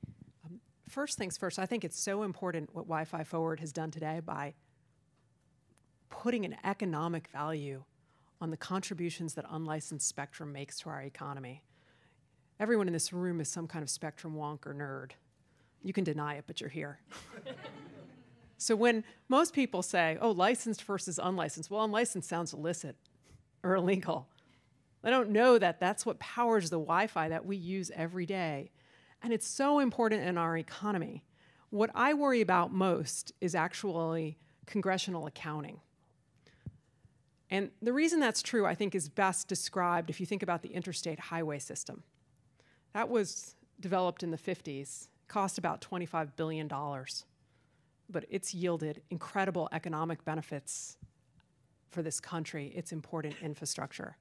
First things first, I think it's so important what Wi-Fi Forward has done today by putting an economic value on the contributions that unlicensed spectrum makes to our economy. Everyone in this room is some kind of spectrum wonk or nerd. You can deny it, but you're here. So when most people say, oh, licensed versus unlicensed, well, unlicensed sounds illicit or illegal. They don't know that that's what powers the Wi-Fi that we use every day. And it's so important in our economy. What I worry about most is actually congressional accounting. And the reason that's true, I think, is best described if you think about the interstate highway system. That was developed in the 50s, cost about $25 billion, but it's yielded incredible economic benefits for this country, its important infrastructure.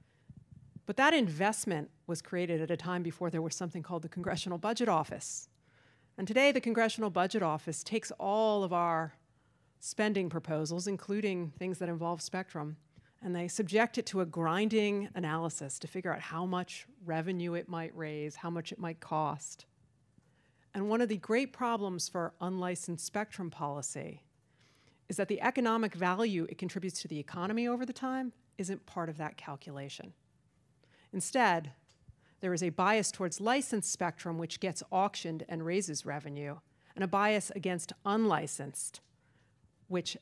But that investment was created at a time before there was something called the Congressional Budget Office. And today, the Congressional Budget Office takes all of our spending proposals, including things that involve spectrum, and they subject it to a grinding analysis to figure out how much revenue it might raise, how much it might cost. And one of the great problems for unlicensed spectrum policy is that the economic value it contributes to the economy over the time isn't part of that calculation. Instead, there is a bias towards licensed spectrum, which gets auctioned and raises revenue, and a bias against unlicensed, which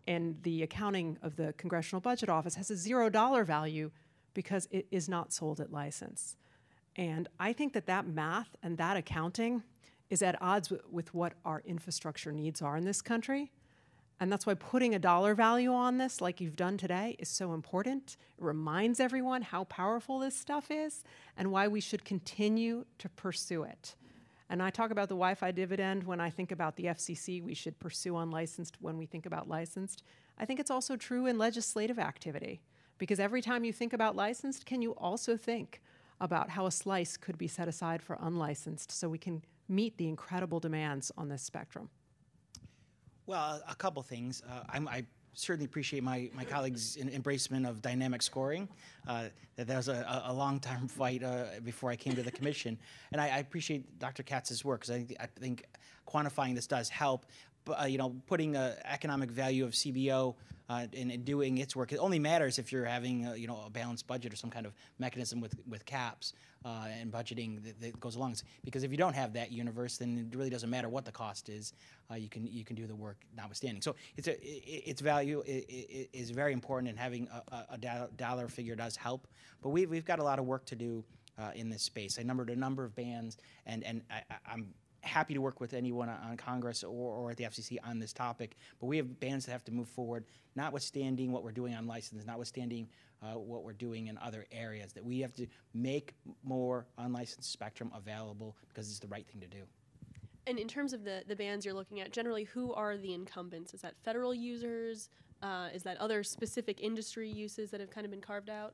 in the accounting of the Congressional Budget Office has a $0 value because it is not sold at license. And I think that that math and that accounting is at odds with what our infrastructure needs are in this country. And that's why putting a dollar value on this, like you've done today, is so important. It reminds everyone how powerful this stuff is and why we should continue to pursue it. And I talk about the Wi-Fi dividend when I think about the FCC. We should pursue unlicensed when we think about licensed. I think it's also true in legislative activity, because every time you think about licensed, can you also think about how a slice could be set aside for unlicensed so we can meet the incredible demands on this spectrum? Well, a couple things. I certainly appreciate my colleagues' embracement of dynamic scoring. That was a long-term fight before I came to the commission. And I appreciate Dr. Katz's work, because I think quantifying this does help. But, putting economic value of CBO and doing its work, it only matters if you're having a balanced budget or some kind of mechanism with caps and budgeting that goes along. Because if you don't have that universe, then it really doesn't matter what the cost is. You can do the work notwithstanding. So its value is very important, and having a dollar figure does help. But we've got a lot of work to do in this space. I numbered a number of bands, and I'm happy to work with anyone on Congress or at the FCC on this topic, but we have bands that have to move forward, notwithstanding what we're doing on license, notwithstanding what we're doing in other areas, that we have to make more unlicensed spectrum available because it's the right thing to do. And in terms of the bands you're looking at, generally, who are the incumbents? Is that federal users? Is that other specific industry uses that have kind of been carved out?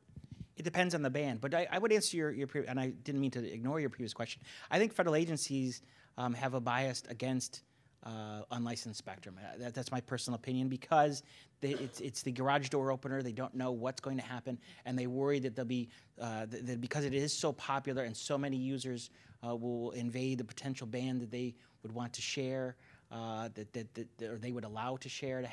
It depends on the band, but I would answer your and I didn't mean to ignore your previous question. I think federal agencies have a bias against unlicensed spectrum. That's my personal opinion, because it's the garage door opener. They don't know what's going to happen, and they worry that they'll be that because it is so popular and so many users will invade the potential band that they would want to share. Or they would allow sharing to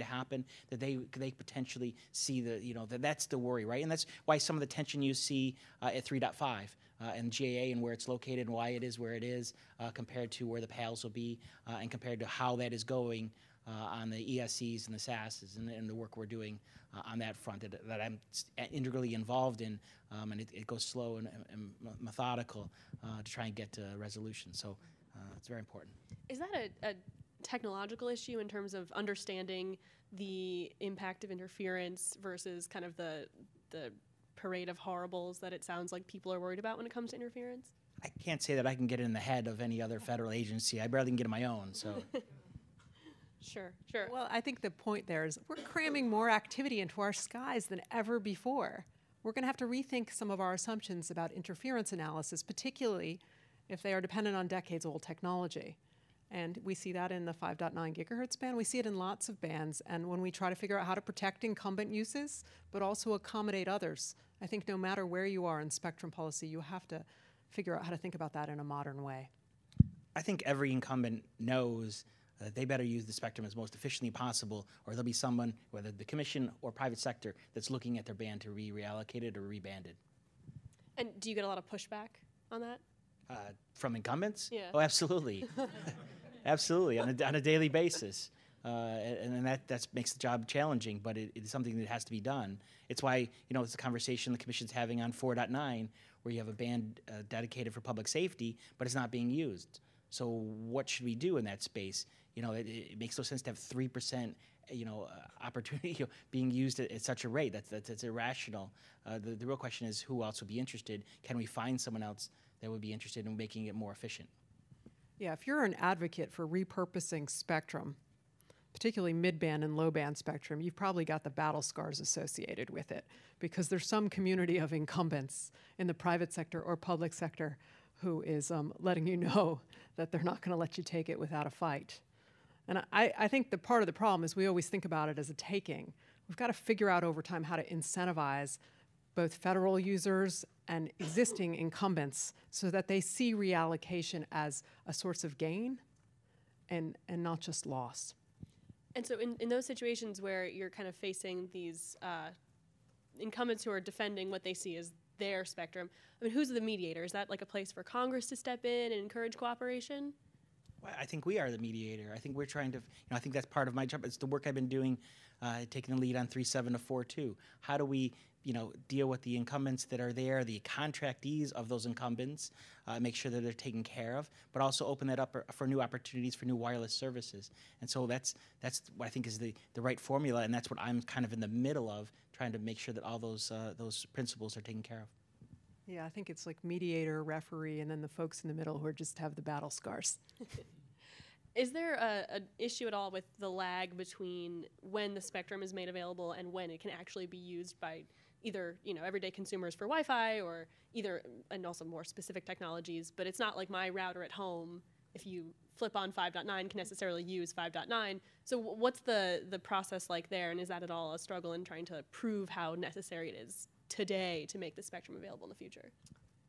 happen, that they potentially see that's the worry, right? And that's why some of the tension you see at 3.5 and GAA and where it's located and why it is where it is compared to where the PALs will be and compared to how that is going on the ESCs and the SASs and the work we're doing on that front that I'm integrally involved in, and it goes slow and methodical to try and get to a resolution. So it's very important. Is that a technological issue in terms of understanding the impact of interference versus kind of the parade of horribles that it sounds like people are worried about when it comes to interference? I can't say that I can get in the head of any other federal agency. I barely can get in my own. So. Sure. Well, I think the point there is we're cramming more activity into our skies than ever before. We're going to have to rethink some of our assumptions about interference analysis, particularly if they are dependent on decades-old technology. And we see that in the 5.9 gigahertz band. We see it in lots of bands. And when we try to figure out how to protect incumbent uses, but also accommodate others, I think no matter where you are in spectrum policy, you have to figure out how to think about that in a modern way. I think every incumbent knows that they better use the spectrum as most efficiently possible, or there'll be someone, whether the commission or private sector, that's looking at their band to be reallocated or rebanded. And do you get a lot of pushback on that? From incumbents? Yeah. Oh, absolutely. Absolutely, on a daily basis. And that makes the job challenging, but it's something that has to be done. It's why, it's a conversation the Commission's having on 4.9, where you have a band dedicated for public safety, but it's not being used. So what should we do in that space? It makes no sense to have 3%, opportunity being used at such a rate. That's irrational. The real question is who else would be interested? Can we find someone else that would be interested in making it more efficient? Yeah, if you're an advocate for repurposing spectrum, particularly mid-band and low-band spectrum, you've probably got the battle scars associated with it, because there's some community of incumbents in the private sector or public sector who is letting you know that they're not going to let you take it without a fight. And I think the part of the problem is we always think about it as a taking. We've got to figure out over time how to incentivize both federal users and existing incumbents so that they see reallocation as a source of gain and not just loss. And so in those situations where you're kind of facing these incumbents who are defending what they see as their spectrum, who's the mediator? Is that like a place for Congress to step in and encourage cooperation? Well, I think we are the mediator. I think we're trying to, I think that's part of my job. It's the work I've been doing, taking the lead on 3.7 to 4.2. How do we, deal with the incumbents that are there, the contractees of those incumbents, make sure that they're taken care of, but also open that up for new opportunities for new wireless services. And so that's what I think is the right formula, and that's what I'm kind of in the middle of, trying to make sure that all those principles are taken care of. Yeah, I think it's like mediator, referee, and then the folks in the middle who just have the battle scars. Is there an issue at all with the lag between when the spectrum is made available and when it can actually be used by either everyday consumers for Wi-Fi or and also more specific technologies? But it's not like my router at home, if you flip on 5.9, can necessarily use 5.9. So what's the process like there, and is that at all a struggle in trying to prove how necessary it is today to make the spectrum available in the future?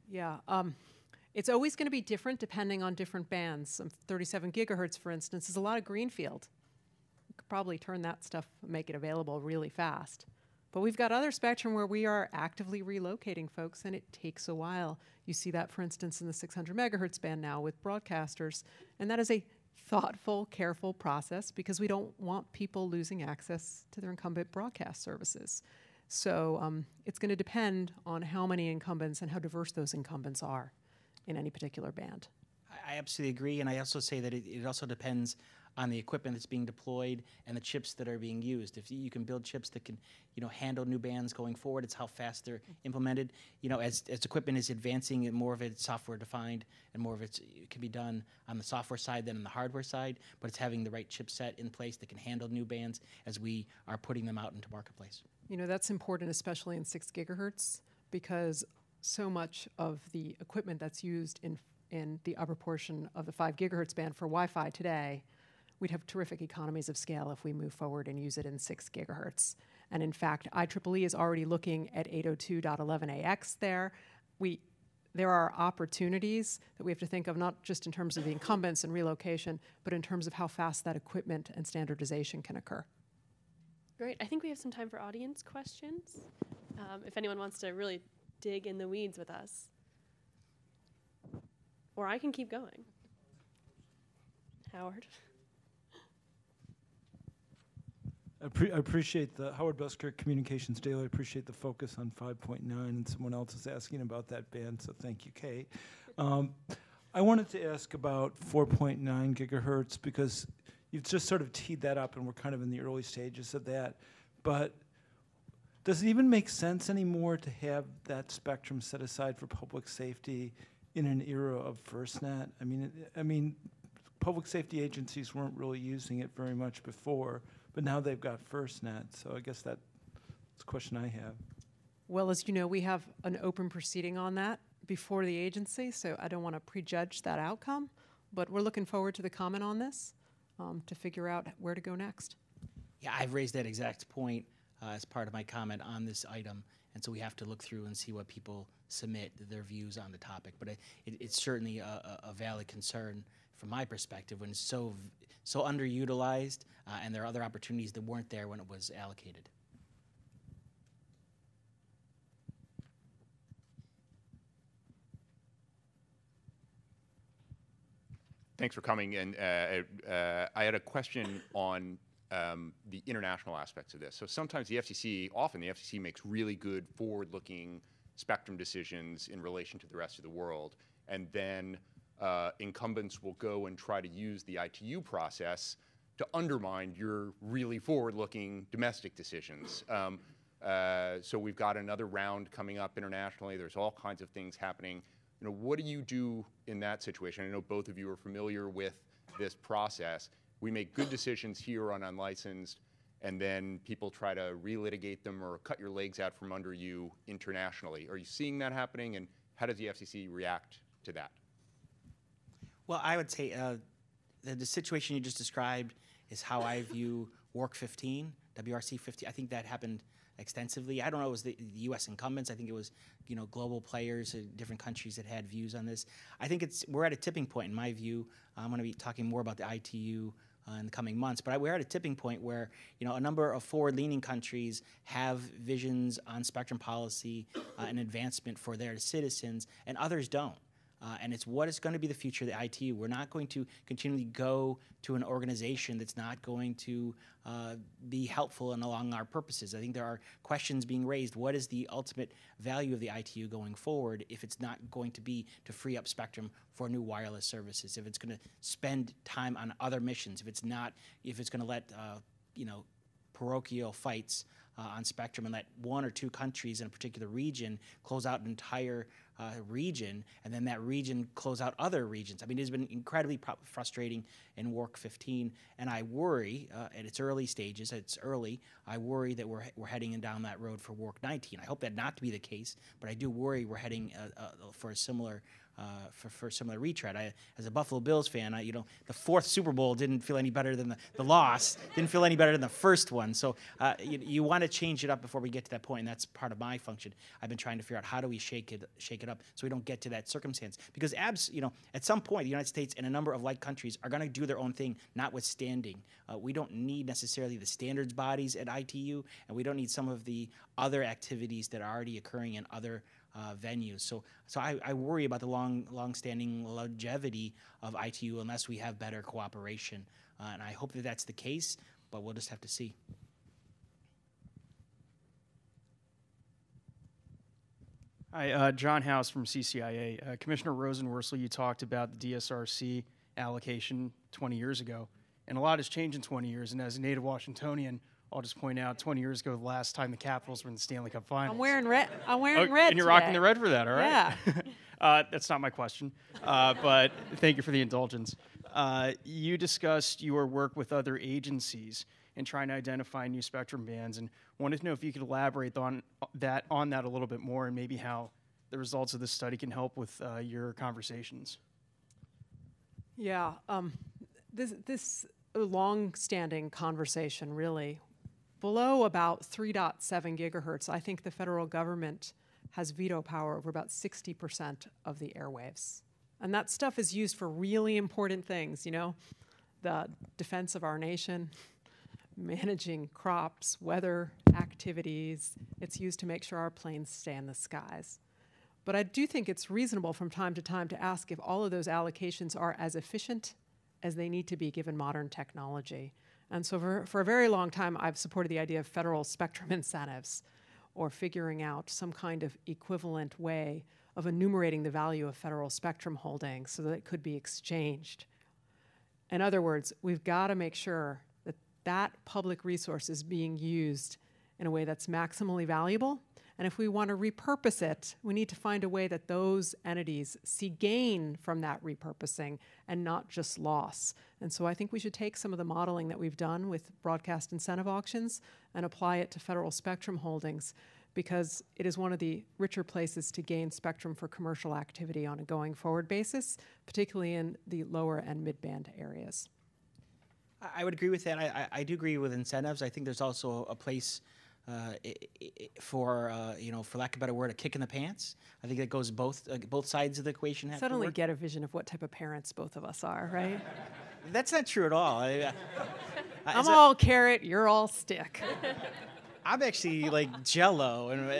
Yeah, it's always going to be different depending on different bands. 37 gigahertz, for instance, is a lot of greenfield. You could probably turn that stuff, make it available really fast. But we've got other spectrum where we are actively relocating folks, and it takes a while. You see that, for instance, in the 600 megahertz band now with broadcasters, and that is a thoughtful, careful process because we don't want people losing access to their incumbent broadcast services. So it's going to depend on how many incumbents and how diverse those incumbents are in any particular band. I absolutely agree, and I also say that it also depends on the equipment that's being deployed and the chips that are being used. If you can build chips that can, handle new bands going forward, it's how fast they're implemented. As equipment is advancing, and more of it's software defined, and more of it can be done on the software side than on the hardware side. But it's having the right chipset in place that can handle new bands as we are putting them out into marketplace. That's important, especially in 6 gigahertz, because so much of the equipment that's used in the upper portion of the 5 gigahertz band for Wi-Fi today, we'd have terrific economies of scale if we move forward and use it in 6 gigahertz. And in fact, IEEE is already looking at 802.11ax there. There are opportunities that we have to think of, not just in terms of the incumbents and relocation, but in terms of how fast that equipment and standardization can occur. Great. I think we have some time for audience questions. If anyone wants to really dig in the weeds with us. Or I can keep going. Howard. I appreciate the Howard Busker Communications Daily. I appreciate the focus on 5.9, and someone else is asking about that band, so thank you, Kate. I wanted to ask about 4.9 gigahertz because you've just sort of teed that up, and we're kind of in the early stages of that. But does it even make sense anymore to have that spectrum set aside for public safety in an era of FirstNet? I mean, public safety agencies weren't really using it very much before, but now they've got FirstNet, so I guess that's a question I have. Well, as you know, we have an open proceeding on that before the agency, so I don't want to prejudge that outcome, but we're looking forward to the comment on this to figure out where to go next. Yeah, I've raised that exact point as part of my comment on this item, and so we have to look through and see what people submit, their views on the topic. But it's certainly a valid concern from my perspective when it's so underutilized, and there are other opportunities that weren't there when it was allocated. Thanks for coming. And I had a question on the international aspects of this. So sometimes often the FCC makes really good forward-looking spectrum decisions in relation to the rest of the world, and then incumbents will go and try to use the ITU process to undermine your really forward-looking domestic decisions. So we've got another round coming up internationally. There's all kinds of things happening. What do you do in that situation? I know both of you are familiar with this process. We make good decisions here on unlicensed, and then people try to relitigate them or cut your legs out from under you internationally. Are you seeing that happening, and how does the FCC react to that? Well, I would say the situation you just described is how I view WARC 15, WRC 15. I think that happened extensively. I don't know, it was the U.S. incumbents. I think it was, global players in different countries that had views on this. I think we're at a tipping point, in my view. I'm going to be talking more about the ITU in the coming months, but we're at a tipping point where, a number of forward-leaning countries have visions on spectrum policy and advancement for their citizens, and others don't. And it's what is going to be the future of the ITU. We're not going to continually go to an organization that's not going to be helpful and along our purposes. I think there are questions being raised. What is the ultimate value of the ITU going forward if it's not going to be to free up spectrum for new wireless services, if it's going to spend time on other missions, if it's going to let, parochial fights on spectrum and let one or two countries in a particular region close out an entire region, and then that region close out other regions. I mean, it's been incredibly frustrating in WARC 15, and I worry, at its early stages, I worry that we're heading down that road for WARC 19. I hope that not to be the case, but I do worry we're heading for a similar for similar retread. As a Buffalo Bills fan, the fourth Super Bowl didn't feel any better than the loss, didn't feel any better than the first one. So you want to change it up before we get to that point, and that's part of my function. I've been trying to figure out how do we shake it up so we don't get to that circumstance. Because at some point, the United States and a number of like countries are going to do their own thing, notwithstanding. We don't need necessarily the standards bodies at ITU, and we don't need some of the other activities that are already occurring in other venues. So I worry about the long-standing longevity of ITU unless we have better cooperation. And I hope that that's the case, but we'll just have to see. Hi, John House from CCIA. Commissioner Rosenworcel, you talked about the DSRC allocation 20 years ago, and a lot has changed in 20 years. And as a native Washingtonian, I'll just point out 20 years ago, the last time the Capitals were in the Stanley Cup Finals. I'm wearing red. I'm wearing red. And you're rocking the red for that, all right? Yeah. That's not my question, but thank you for the indulgence. You discussed your work with other agencies in trying to identify new spectrum bands, and wanted to know if you could elaborate on that a little bit more, and maybe how the results of this study can help with your conversations. Yeah. This long-standing conversation, really, below about 3.7 gigahertz, I think the federal government has veto power over about 60% of the airwaves. And that stuff is used for really important things, you know, the defense of our nation, managing crops, weather activities. It's used to make sure our planes stay in the skies. But I do think it's reasonable from time to time to ask if all of those allocations are as efficient as they need to be given modern technology. And so for a very long time, I've supported the idea of federal spectrum incentives, or figuring out some kind of equivalent way of enumerating the value of federal spectrum holdings so that it could be exchanged. In other words, we've got to make sure that that public resource is being used in a way that's maximally valuable. And if we want to repurpose it, we need to find a way that those entities see gain from that repurposing and not just loss. And so I think we should take some of the modeling that we've done with broadcast incentive auctions and apply it to federal spectrum holdings, because it is one of the richer places to gain spectrum for commercial activity on a going forward basis, particularly in the lower and mid-band areas. I would agree with that. I do agree with incentives. I think there's also a place for for lack of a better word, a kick in the pants. I think that goes both sides of the equation have to Suddenly work. get a vision of what type of parents both of us are, right? That's not true at all. I'm all carrot, you're all stick. I'm actually like Jello, and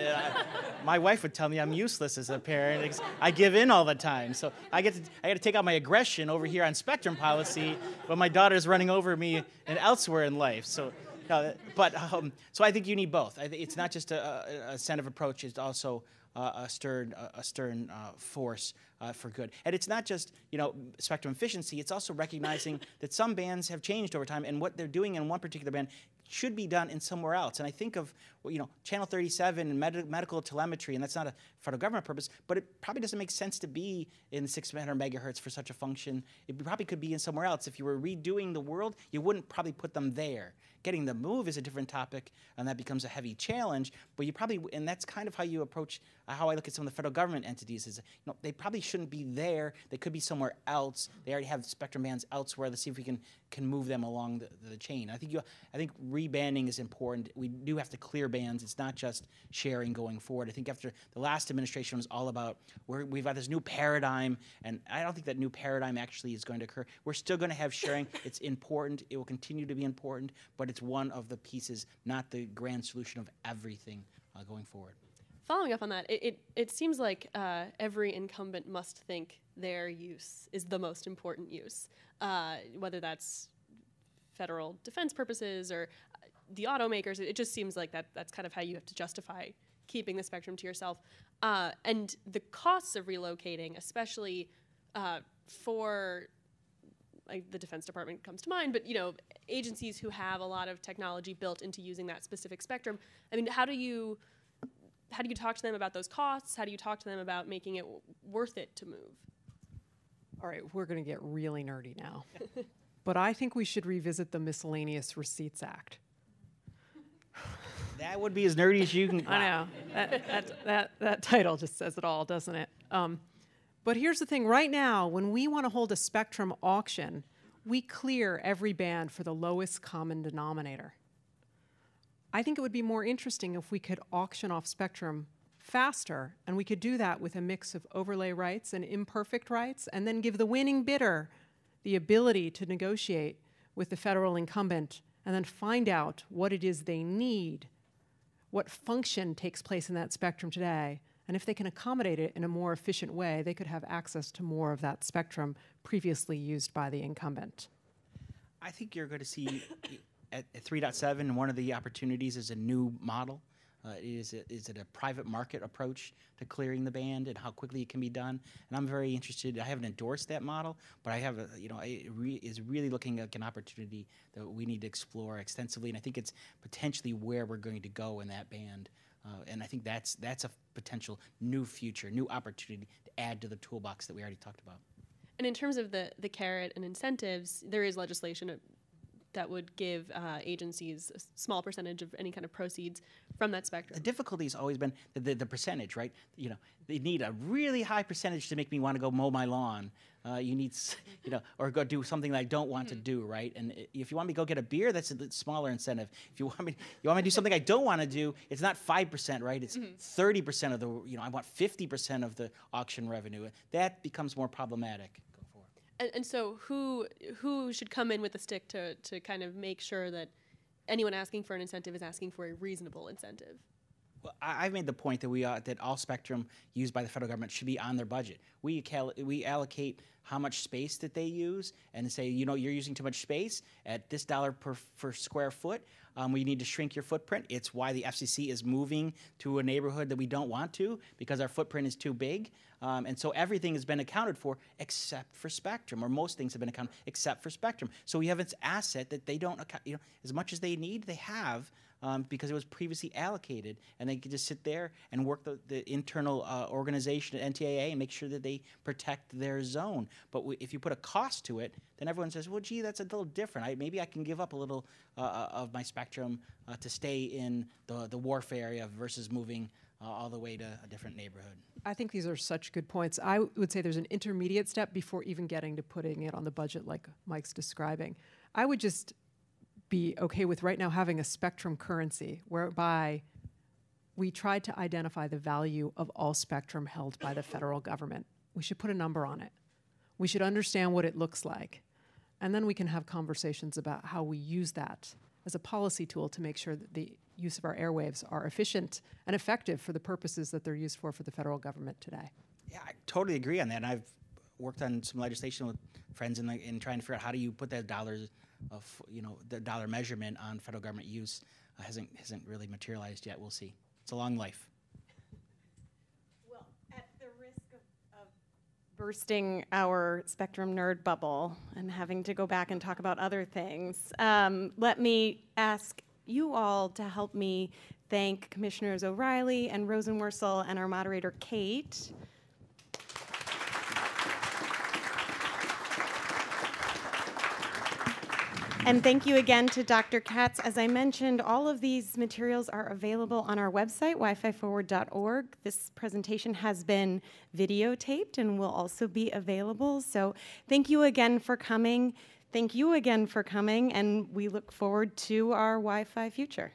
my wife would tell me I'm useless as a parent. I give in all the time, so I got to take out my aggression over here on spectrum policy, but my daughter's running over me and elsewhere in life. So. No, so I think you need both. It's not just a incentive approach; it's also a stern force for good. And it's not just spectrum efficiency. It's also recognizing that some bands have changed over time, and what they're doing in one particular band should be done in somewhere else. And I think of Channel 37 and medical telemetry, and that's not a federal government purpose, but it probably doesn't make sense to be in 600 megahertz for such a function. It probably could be in somewhere else. If you were redoing the world, you wouldn't probably put them there. Getting them move is a different topic, and that becomes a heavy challenge. But you probably, and that's kind of how you approach, how I look at some of the federal government entities, is they probably shouldn't be there. They could be somewhere else. They already have spectrum bands elsewhere. Let's see if we can move them along the chain. I think rebanding is important. We do have to clear bands. It's not just sharing going forward. I think after the last administration was all about we've got this new paradigm, and I don't think that new paradigm actually is going to occur. We're still going to have sharing. It's important. It will continue to be important, but it's one of the pieces, not the grand solution of everything going forward. Following up on that, it seems like every incumbent must think their use is the most important use, whether that's federal defense purposes or the automakers. It just seems like that's kind of how you have to justify keeping the spectrum to yourself. And the costs of relocating, especially for like the Defense Department comes to mind, but agencies who have a lot of technology built into using that specific spectrum. I mean, how do you talk to them about those costs? How do you talk to them about making it worth it to move? All right, we're going to get really nerdy now. But I think we should revisit the Miscellaneous Receipts Act. That would be as nerdy as you can. I know. That title just says it all, doesn't it? But here's the thing. Right now, when we want to hold a spectrum auction, we clear every band for the lowest common denominator. I think it would be more interesting if we could auction off spectrum faster, and we could do that with a mix of overlay rights and imperfect rights, and then give the winning bidder the ability to negotiate with the federal incumbent and then find out what it is they need, what function takes place in that spectrum today, and if they can accommodate it in a more efficient way, they could have access to more of that spectrum previously used by the incumbent. I think you're going to see at 3.7, one of the opportunities is a new model Is it a private market approach to clearing the band and how quickly it can be done? And I'm very interested. I haven't endorsed that model, but I have, is really looking like an opportunity that we need to explore extensively. And I think it's potentially where we're going to go in that band. And I think that's a potential new future, new opportunity to add to the toolbox that we already talked about. And in terms of the carrot and incentives, there is legislation that would give agencies a small percentage of any kind of proceeds from that spectrum. The difficulty has always been the percentage, right? They need a really high percentage to make me want to go mow my lawn. You need, or go do something that I don't want to do, right? And if you want me to go get a beer, that's a smaller incentive. If you want me to do something I don't want to do, it's not 5%, right? It's 30% of the, I want 50% of the auction revenue. That becomes more problematic. And so who should come in with a stick to kind of make sure that anyone asking for an incentive is asking for a reasonable incentive? Well, I've made the point that that all spectrum used by the federal government should be on their budget. We allocate how much space that they use and say, you're using too much space at this dollar per square foot. We need to shrink your footprint. It's why the FCC is moving to a neighborhood that we don't want to because our footprint is too big. And so everything has been accounted for except for spectrum, or most things have been accounted except for spectrum. So we have this asset that they don't account, as much as they need, they have. Because it was previously allocated, and they could just sit there and work the internal organization at NTIA and make sure that they protect their zone. But if you put a cost to it, then everyone says, well, gee, that's a little different. Maybe I can give up a little of my spectrum to stay in the warfare area versus moving all the way to a different neighborhood. I think these are such good points. I would say there's an intermediate step before even getting to putting it on the budget like Mike's describing. I would just be okay with right now having a spectrum currency whereby we tried to identify the value of all spectrum held by the federal government. We should put a number on it. We should understand what it looks like. And then we can have conversations about how we use that as a policy tool to make sure that the use of our airwaves are efficient and effective for the purposes that they're used for the federal government today. Yeah, I totally agree on that. And I've worked on some legislation with friends in trying to figure out how do you put that dollars of the dollar measurement on federal government use. Hasn't really materialized yet. We'll see. It's a long life. Well, at the risk of bursting our spectrum nerd bubble and having to go back and talk about other things, let me ask you all to help me thank Commissioners O'Reilly and Rosenworcel and our moderator, Kate. And thank you again to Dr. Katz. As I mentioned, all of these materials are available on our website, wififorward.org. This presentation has been videotaped and will also be available. So thank you again for coming. Thank you again for coming, and we look forward to our Wi-Fi future.